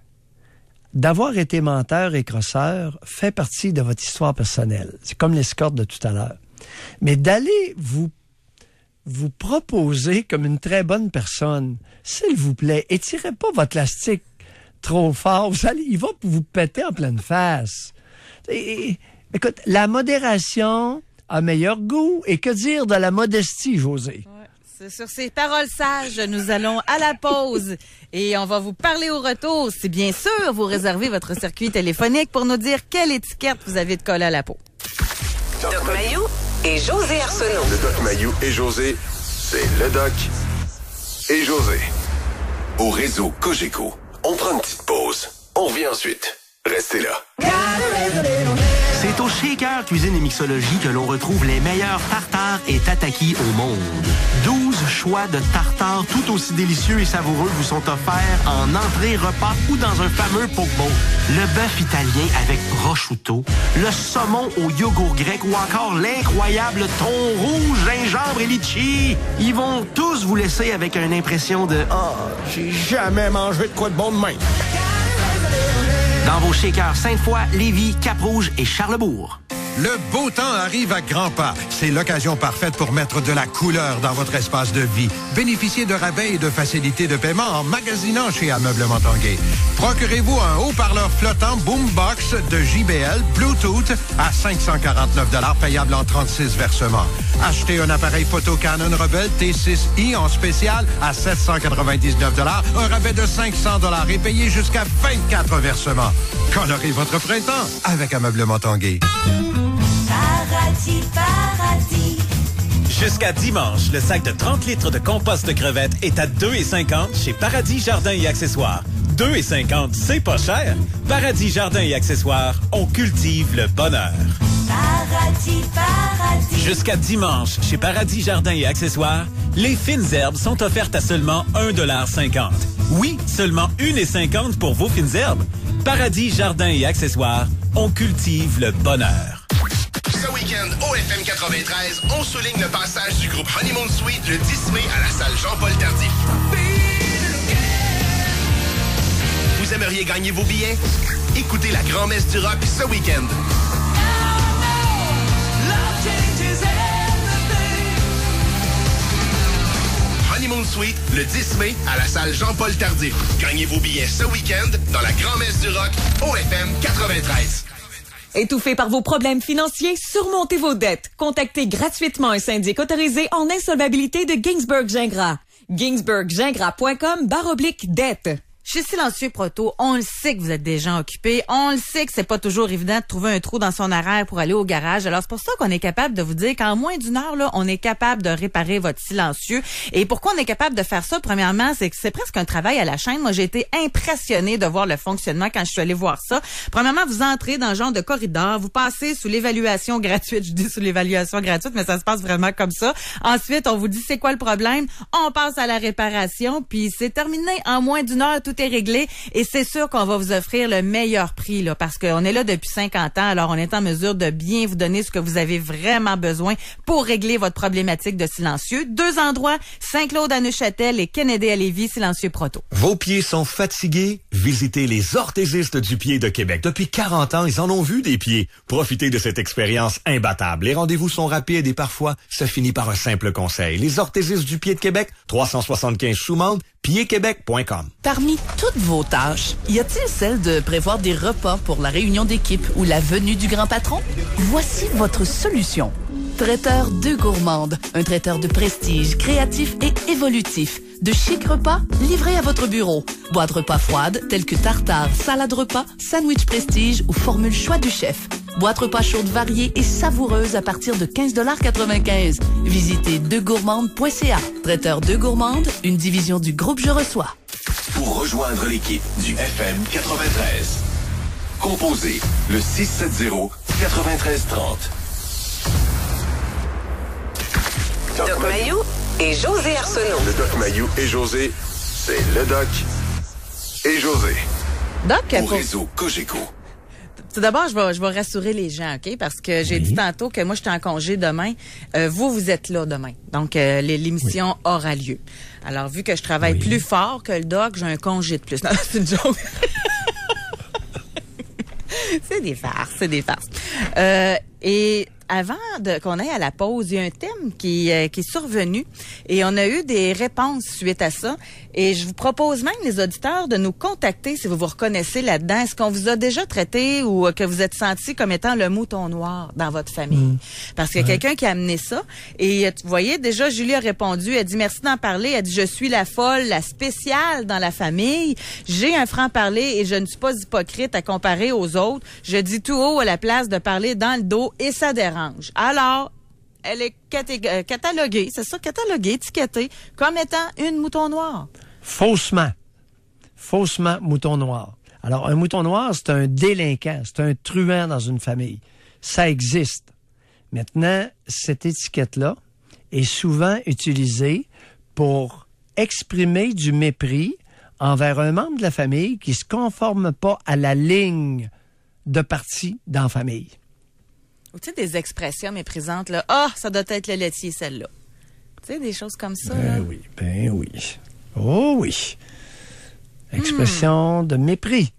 d'avoir été menteur et crosseur fait partie de votre histoire personnelle. C'est comme l'escorte de tout à l'heure. Mais d'aller vous proposer comme une très bonne personne, s'il vous plaît, étirez pas votre élastique trop fort. Il va vous péter en pleine face. Écoute, la modération a meilleur goût. Et que dire de la modestie, José? C'est sur ces paroles sages, nous allons à la pause et on va vous parler au retour. Si bien sûr, vous réservez votre circuit téléphonique pour nous dire quelle étiquette vous avez de coller à la peau. Doc Mayou et José Arsenault. Le Doc Mayou et José, c'est le Doc et José. Au réseau Cogeco, on prend une petite pause. On revient ensuite. Restez là. C'est au Shaker Cuisine et Mixologie que l'on retrouve les meilleurs tartares et tataki au monde. 12 choix de tartares tout aussi délicieux et savoureux vous sont offerts en entrée, repas ou dans un fameux poke bowl. Le bœuf italien avec prosciutto, le saumon au yogourt grec ou encore l'incroyable thon rouge, gingembre et litchi. Ils vont tous vous laisser avec une impression de « Ah, j'ai jamais mangé de quoi de bon de même ». Dans vos shakers Sainte-Foy, Lévis, Cap-Rouge et Charlebourg. Le beau temps arrive à grands pas. C'est l'occasion parfaite pour mettre de la couleur dans votre espace de vie. Bénéficiez de rabais et de facilités de paiement en magasinant chez Ameublement Tanguay. Procurez-vous un haut-parleur flottant Boombox de JBL Bluetooth à 549 payable en 36 versements. Achetez un appareil photo Canon Rebel T6i en spécial à 799 un rabais de 500 et payez jusqu'à 24 versements. Colorez votre printemps avec Ameublement Tanguay. Paradis, paradis. Jusqu'à dimanche, le sac de 30 litres de compost de crevettes est à 2,50 chez Paradis Jardins et Accessoires. 2,50, c'est pas cher. Paradis Jardins et Accessoires, on cultive le bonheur. Paradis, paradis. Jusqu'à dimanche, chez Paradis Jardins et Accessoires, les fines herbes sont offertes à seulement 1,50 $. Oui, seulement 1,50 pour vos fines herbes. Paradis Jardins et Accessoires, on cultive le bonheur. Ce week-end, au FM 93, on souligne le passage du groupe Honeymoon Suite le 10 mai à la salle Jean-Paul Tardif. Vous aimeriez gagner vos billets? Écoutez la grand-messe du rock ce week-end. Honeymoon Suite le 10 mai à la salle Jean-Paul Tardif. Gagnez vos billets ce week-end dans la grand-messe du rock au FM 93. Étouffé par vos problèmes financiers, surmontez vos dettes. Contactez gratuitement un syndic autorisé en insolvabilité de Ginsberg-Gingras. ginsberggingras.com/dette. Chez Silencieux Proto, on le sait que vous êtes des gens occupés. On le sait que c'est pas toujours évident de trouver un trou dans son horaire pour aller au garage. Alors, c'est pour ça qu'on est capable de vous dire qu'en moins d'une heure, là, on est capable de réparer votre silencieux. Et pourquoi on est capable de faire ça? Premièrement, c'est que c'est presque un travail à la chaîne. Moi, j'ai été impressionnée de voir le fonctionnement quand je suis allée voir ça. Premièrement, vous entrez dans le genre de corridor, vous passez sous l'évaluation gratuite. Je dis sous l'évaluation gratuite, mais ça se passe vraiment comme ça. Ensuite, on vous dit c'est quoi le problème? On passe à la réparation, puis c'est terminé en moins d'une heure. Tout est réglé et c'est sûr qu'on va vous offrir le meilleur prix là, parce qu'on est là depuis 50 ans, alors on est en mesure de bien vous donner ce que vous avez vraiment besoin pour régler votre problématique de silencieux. 2 endroits, Saint-Claude à Neuchâtel et Kennedy à Lévis, Silencieux Proto. Vos pieds sont fatigués? Visitez les orthésistes du pied de Québec. Depuis 40 ans, ils en ont vu des pieds. Profitez de cette expérience imbattable. Les rendez-vous sont rapides et parfois, ça finit par un simple conseil. Les orthésistes du pied de Québec, 375 Choumonde, piedquebec.com. Parmi toutes vos tâches, y a-t-il celle de prévoir des repas pour la réunion d'équipe ou la venue du grand patron? Voici votre solution. Traiteur De Gourmande, un traiteur de prestige, créatif et évolutif. De chic repas livrés à votre bureau. Boîtes repas froides telles que tartare, salade repas, sandwich prestige ou formule choix du chef. Boîte repas chaude variée et savoureuse à partir de 15,95 $. Visitez deuxgourmandes.ca. Traiteur Deux Gourmandes, une division du groupe Je Reçois. Pour rejoindre l'équipe du FM 93, composez le 670-9330. Doc Mayou et José Arsenault. Le Doc Mayou et José, c'est le Doc et José. Doc, au réseau Cogeco. Tout d'abord, je vais rassurer les gens, OK? Parce que j'ai dit tantôt que moi, je suis en congé demain. Vous êtes là demain. Donc, l'émission aura lieu. Alors, vu que je travaille plus fort que le Doc, j'ai un congé de plus. Non, c'est une joke. C'est des farces. Et avant qu'on aille à la pause, il y a un thème qui est survenu et on a eu des réponses suite à ça. Et je vous propose même, les auditeurs, de nous contacter si vous vous reconnaissez là-dedans. Est-ce qu'on vous a déjà traité ou que vous êtes senti comme étant le mouton noir dans votre famille? Parce qu'il y a quelqu'un qui a amené ça. Et vous voyez, déjà, Julie a répondu. Elle dit merci d'en parler. Elle dit je suis la folle, la spéciale dans la famille. J'ai un franc-parler et je ne suis pas hypocrite à comparer aux autres. Je dis tout haut à la place de parler dans le dos et ça dérange. Alors, elle est cataloguée, c'est ça, étiquetée comme étant une mouton noire. Faussement mouton noir. Alors, un mouton noir, c'est un délinquant, c'est un truand dans une famille. Ça existe. Maintenant, cette étiquette-là est souvent utilisée pour exprimer du mépris envers un membre de la famille qui se conforme pas à la ligne de parti dans la famille. Ou tu sais, des expressions méprisantes, là. Ah, ça doit être le laitier, celle-là. Tu sais, des choses comme ça. Ben oui. Oh oui. Expression de mépris.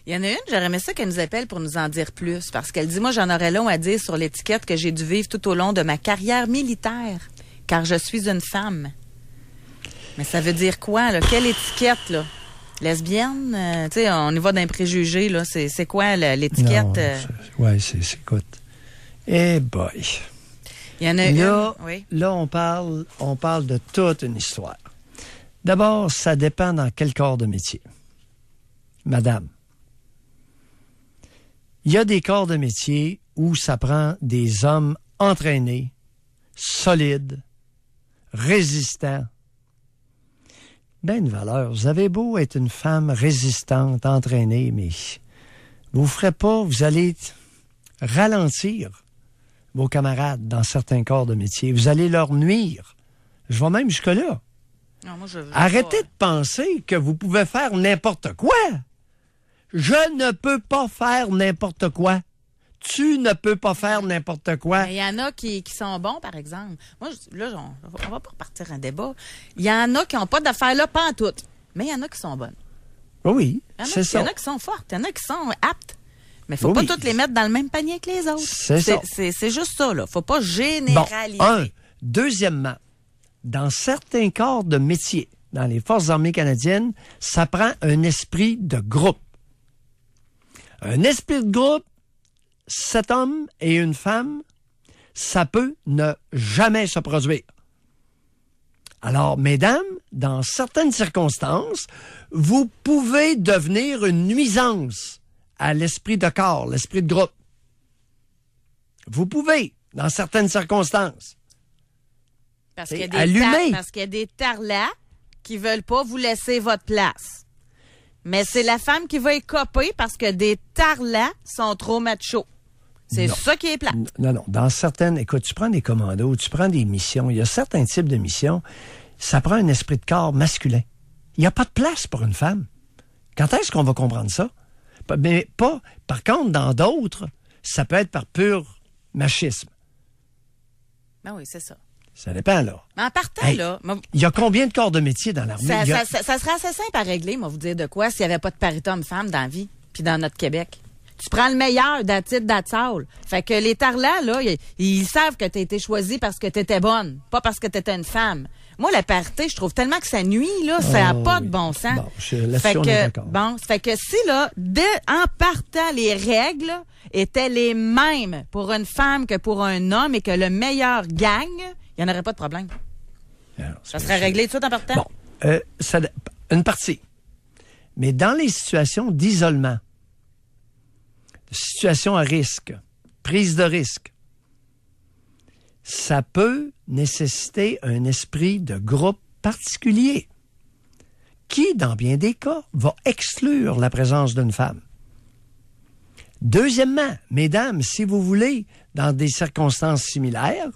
Il y en a une, j'aurais aimé ça qu'elle nous appelle pour nous en dire plus. Parce qu'elle dit, moi, j'en aurais long à dire sur l'étiquette que j'ai dû vivre tout au long de ma carrière militaire. Car je suis une femme. Mais ça veut dire quoi, là? Quelle étiquette, là? Lesbienne? Tu sais, on y va d'un préjugé, là. C'est quoi l'étiquette? Écoute. Eh boy. Il y en a là, une. Oui. Là, on parle de toute une histoire. D'abord, ça dépend dans quel corps de métier. Madame. Il y a des corps de métier où ça prend des hommes entraînés, solides, résistants. Ben une valeur. Vous avez beau être une femme résistante, entraînée, mais vous ferez pas, vous allez ralentir vos camarades dans certains corps de métier. Vous allez leur nuire. Je vais même jusque-là. Non, moi, je Arrêtez de penser que vous pouvez faire n'importe quoi. Je ne peux pas faire n'importe quoi. Tu ne peux pas faire n'importe quoi. Il y en a qui sont bons, par exemple. Moi, là, on va pas repartir un débat. Il y en a qui n'ont pas d'affaires là, pas en toutes. Mais il y en a qui sont bonnes. Oui, c'est ça. Il y en a qui sont fortes. Il y en a qui sont aptes. Mais il ne faut pas toutes les mettre dans le même panier que les autres. C'est juste ça, là. Faut pas généraliser. Bon, deuxièmement, dans certains corps de métier, dans les Forces armées canadiennes, ça prend un esprit de groupe. Un esprit de groupe, 7 hommes et une femme, ça peut ne jamais se produire. Alors, mesdames, dans certaines circonstances, vous pouvez devenir une nuisance à l'esprit de corps, l'esprit de groupe. Vous pouvez, dans certaines circonstances. Parce qu'il y a des tarlats qui veulent pas vous laisser votre place. Mais c'est la femme qui va écoper parce que des tarlats sont trop machos. C'est ça qui est plate. Non. Dans certaines... Écoute, tu prends des commandos, tu prends des missions. Il y a certains types de missions, ça prend un esprit de corps masculin. Il n'y a pas de place pour une femme. Quand est-ce qu'on va comprendre ça? Mais pas... Par contre, dans d'autres, ça peut être par pur machisme. Ben oui, c'est ça. Ça dépend, là. Mais en partant, là... Il y a combien de corps de métier dans l'armée? Ça serait assez simple à régler, moi, vous dire de quoi, s'il n'y avait pas de parité homme-femme dans la vie, puis dans notre Québec. Tu prends le meilleur d'attitude d'Atsaul. Fait que les tarlats, là, ils savent que t'as été choisie parce que t'étais bonne, pas parce que t'étais une femme. Moi, la parité, je trouve tellement que ça nuit, là, ça n'a pas de bon sens. Bon, fait que si, là, en partant, les règles étaient les mêmes pour une femme que pour un homme et que le meilleur gagne, il n'y en aurait pas de problème. Ça serait réglé tout de suite en partant? Bon, une partie. Mais dans les situations d'isolement, situation à risque, prise de risque, ça peut nécessiter un esprit de groupe particulier qui, dans bien des cas, va exclure la présence d'une femme. Deuxièmement, mesdames, si vous voulez, dans des circonstances similaires,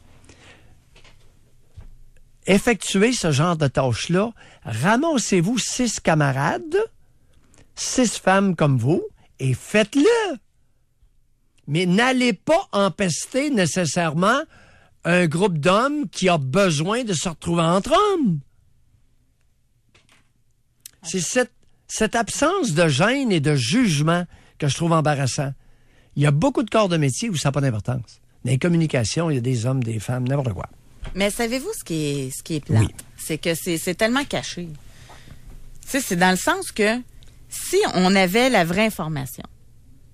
effectuer ce genre de tâches-là, ramassez-vous 6 camarades, 6 femmes comme vous, et faites-le. Mais n'allez pas empester nécessairement un groupe d'hommes qui a besoin de se retrouver entre hommes. C'est cette absence de gêne et de jugement que je trouve embarrassant. Il y a beaucoup de corps de métier où ça n'a pas d'importance. Dans les communications, il y a des hommes, des femmes, n'importe quoi. Mais savez-vous ce qui est plate? Oui. C'est que c'est tellement caché. Tu sais, c'est dans le sens que si on avait la vraie information,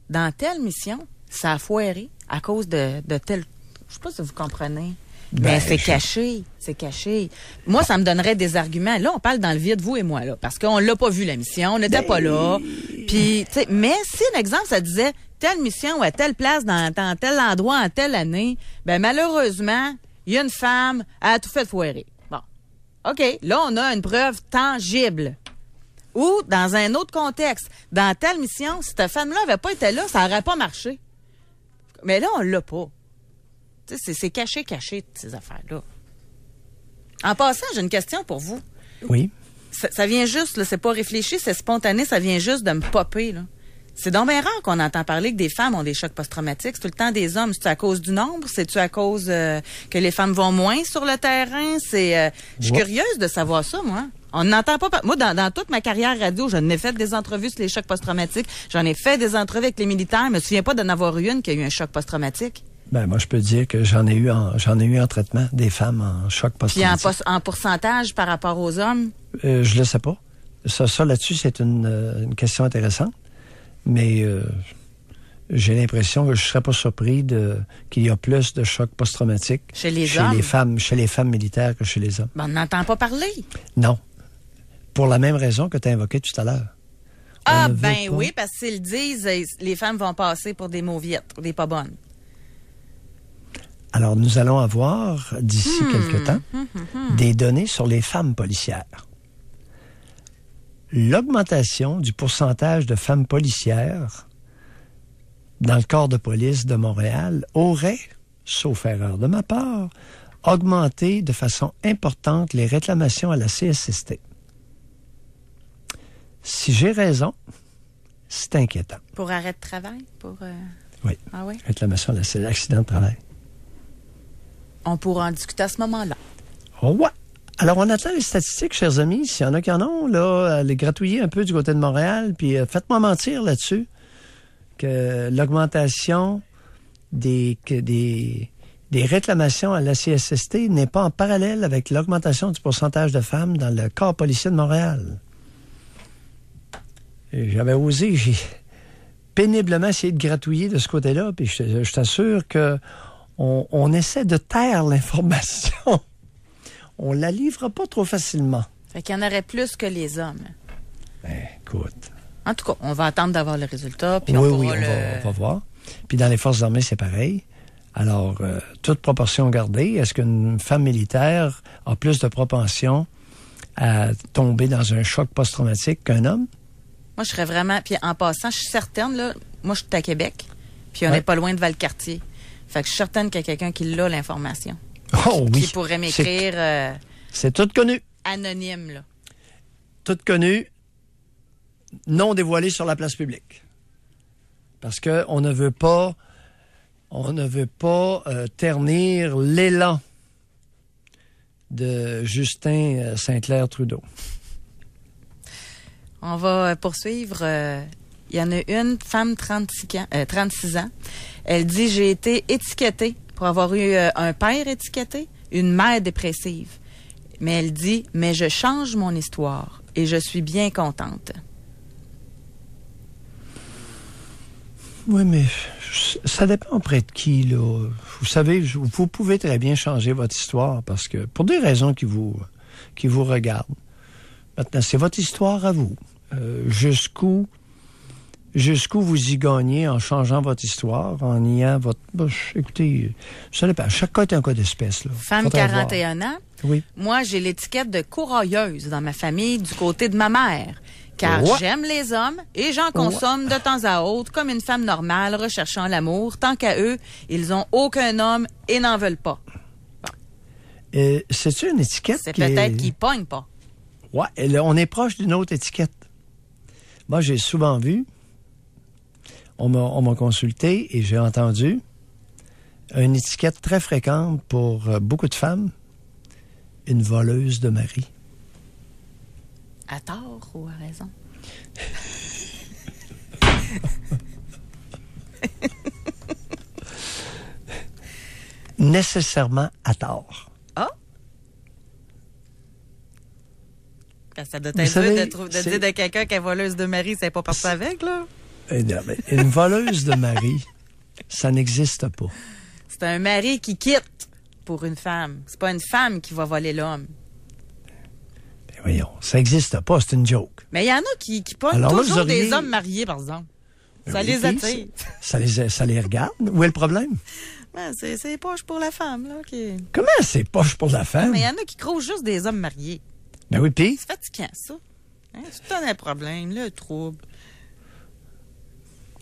dans telle mission, ça a foiré à cause de telle... Je sais pas si vous comprenez. Ben, c'est caché. C'est caché. Moi, ça me donnerait des arguments. Là, on parle dans le vide, vous et moi, là, parce qu'on l'a pas vu, la mission. On n'était pas là. Puis, tu sais, mais si, un exemple, ça disait telle mission à telle place, dans tel endroit, en telle année, ben, malheureusement, il y a une femme, elle a tout fait foirer. Bon. OK. Là, on a une preuve tangible. Ou, dans un autre contexte, dans telle mission, si cette femme-là avait pas été là, ça aurait pas marché. Mais là, on l'a pas. C'est caché, ces affaires-là. En passant, j'ai une question pour vous. Oui. Ça vient juste, là, c'est pas réfléchi, c'est spontané, ça vient juste de me popper, là. C'est donc bien rare qu'on entend parler que des femmes ont des chocs post-traumatiques. C'est tout le temps des hommes. C'est-tu à cause du nombre? C'est-tu à cause que les femmes vont moins sur le terrain? Je suis curieuse de savoir ça, moi. On n'entend pas... Moi, dans toute ma carrière radio, j'en ai fait des entrevues sur les chocs post-traumatiques. J'en ai fait des entrevues avec les militaires. Je me souviens pas d'en avoir eu une qui a eu un choc post-traumatique. Ben, moi, je peux dire que j'en ai eu en traitement des femmes en choc post-traumatique. Puis en pourcentage par rapport aux hommes? Je le sais pas. Ça là-dessus, c'est une question intéressante. Mais j'ai l'impression que je serais pas surpris qu'il y a plus de chocs post-traumatiques chez les femmes militaires que chez les hommes. Ben, on n'entend pas parler. Non. Pour la même raison que tu as invoqué tout à l'heure. Oui, parce qu'ils disent, les femmes vont passer pour des mauviettes, ou des pas bonnes. Alors, nous allons avoir, d'ici quelque temps, des données sur les femmes policières. L'augmentation du pourcentage de femmes policières dans le corps de police de Montréal aurait, sauf erreur de ma part, augmenté de façon importante les réclamations à la CSST. Si j'ai raison, c'est inquiétant. Pour arrêt de travail? Oui. Ah oui? Réclamation à l'accident de travail. On pourra en discuter à ce moment-là. Oh ouais. Alors, on attend les statistiques, chers amis. S'il y en a qui en ont, là, les gratouiller un peu du côté de Montréal, puis faites-moi mentir là-dessus que l'augmentation des réclamations à la CSST n'est pas en parallèle avec l'augmentation du pourcentage de femmes dans le corps policier de Montréal. Et j'avais osé, j'ai péniblement essayé de gratouiller de ce côté-là, puis je t'assure que on essaie de taire l'information. On la livre pas trop facilement. Fait qu'il y en aurait plus que les hommes. Ben, écoute. En tout cas, on va attendre d'avoir le résultat. Puis on va voir. Puis dans les forces armées, c'est pareil. Alors, toute proportion gardée, est-ce qu'une femme militaire a plus de propension à tomber dans un choc post-traumatique qu'un homme? Moi, je serais vraiment... Puis en passant, je suis certaine, là, moi, je suis à Québec, puis on n'est pas loin de Valcartier. Fait que je suis certaine qu'il y a quelqu'un qui l'a, l'information. Oh oui. Qui pourrait m'écrire... c'est tout connu. Anonyme, là. Tout connu, non dévoilé sur la place publique. Parce que on ne veut pas ternir l'élan de Justin Saint-Clair-Trudeau. On va poursuivre. Il y en a une femme, 36 ans. Elle dit, j'ai été étiquetée pour avoir eu un père étiqueté, une mère dépressive. Mais elle dit, mais je change mon histoire et je suis bien contente. Oui, mais ça dépend auprès de qui, là. Vous savez, vous pouvez très bien changer votre histoire parce que, pour des raisons qui vous regardent. Maintenant, c'est votre histoire à vous. Jusqu'où jusqu'où vous y gagnez en changeant votre histoire, en niant votre... écoutez, ça dépend. Chaque cas est un cas d'espèce. Là. Femme 41 ans. Oui. Moi, j'ai l'étiquette de courailleuse dans ma famille du côté de ma mère. Car j'aime les hommes et j'en consomme de temps à autre comme une femme normale recherchant l'amour. Tant qu'à eux, ils ont aucun homme et n'en veulent pas. Bon. C'est-tu une étiquette? C'est peut-être qu'ils pognent pas. Ouais, là, on est proche d'une autre étiquette. Moi, j'ai souvent vu, on m'a consulté et j'ai entendu une étiquette très fréquente pour beaucoup de femmes, une voleuse de mari. À tort ou à raison? Nécessairement à tort. Ah? Ça doit être dur de dire de quelqu'un qui est voleuse de mari, c'est pas parti avec, là? Une voleuse de mari, ça n'existe pas. C'est un mari qui quitte pour une femme. C'est pas une femme qui va voler l'homme. Ben voyons, ça n'existe pas, c'est une joke. Mais il y en a qui pognent toujours des hommes mariés, par exemple. Ça les attire. Ça les regarde. Où est le problème? Ben, c'est poche pour la femme, là. Comment c'est poche pour la femme? Mais il y en a qui croient juste des hommes mariés. Ben oui, pis? C'est fatigant, ça. Hein? C'est un problème, le trouble.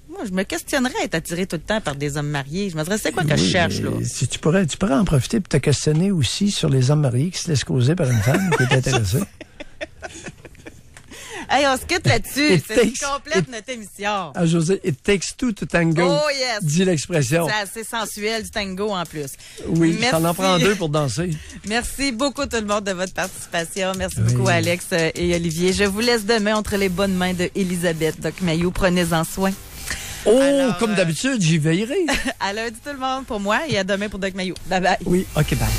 Moi, je me questionnerais à être attiré tout le temps par des hommes mariés. Je me dirais, c'est quoi que je cherche, là? Si tu pourrais en profiter pour te questionner aussi sur les hommes mariés qui se laissent causer par une femme qui est intéressée. Hey, on se quitte là-dessus. C'est complète notre émission. Ah, José, it takes two to tango. Oh, yes. Dit l'expression. C'est assez sensuel, du tango en plus. Oui, ça en prend deux pour danser. Merci beaucoup tout le monde de votre participation. Merci beaucoup Alex et Olivier. Je vous laisse demain entre les bonnes mains de Elisabeth Doc Mayou. Prenez-en soin. Oh, alors, comme d'habitude, j'y veillerai. À lundi tout le monde pour moi et à demain pour Doc Mayou. Bye bye. Oui, OK, bye.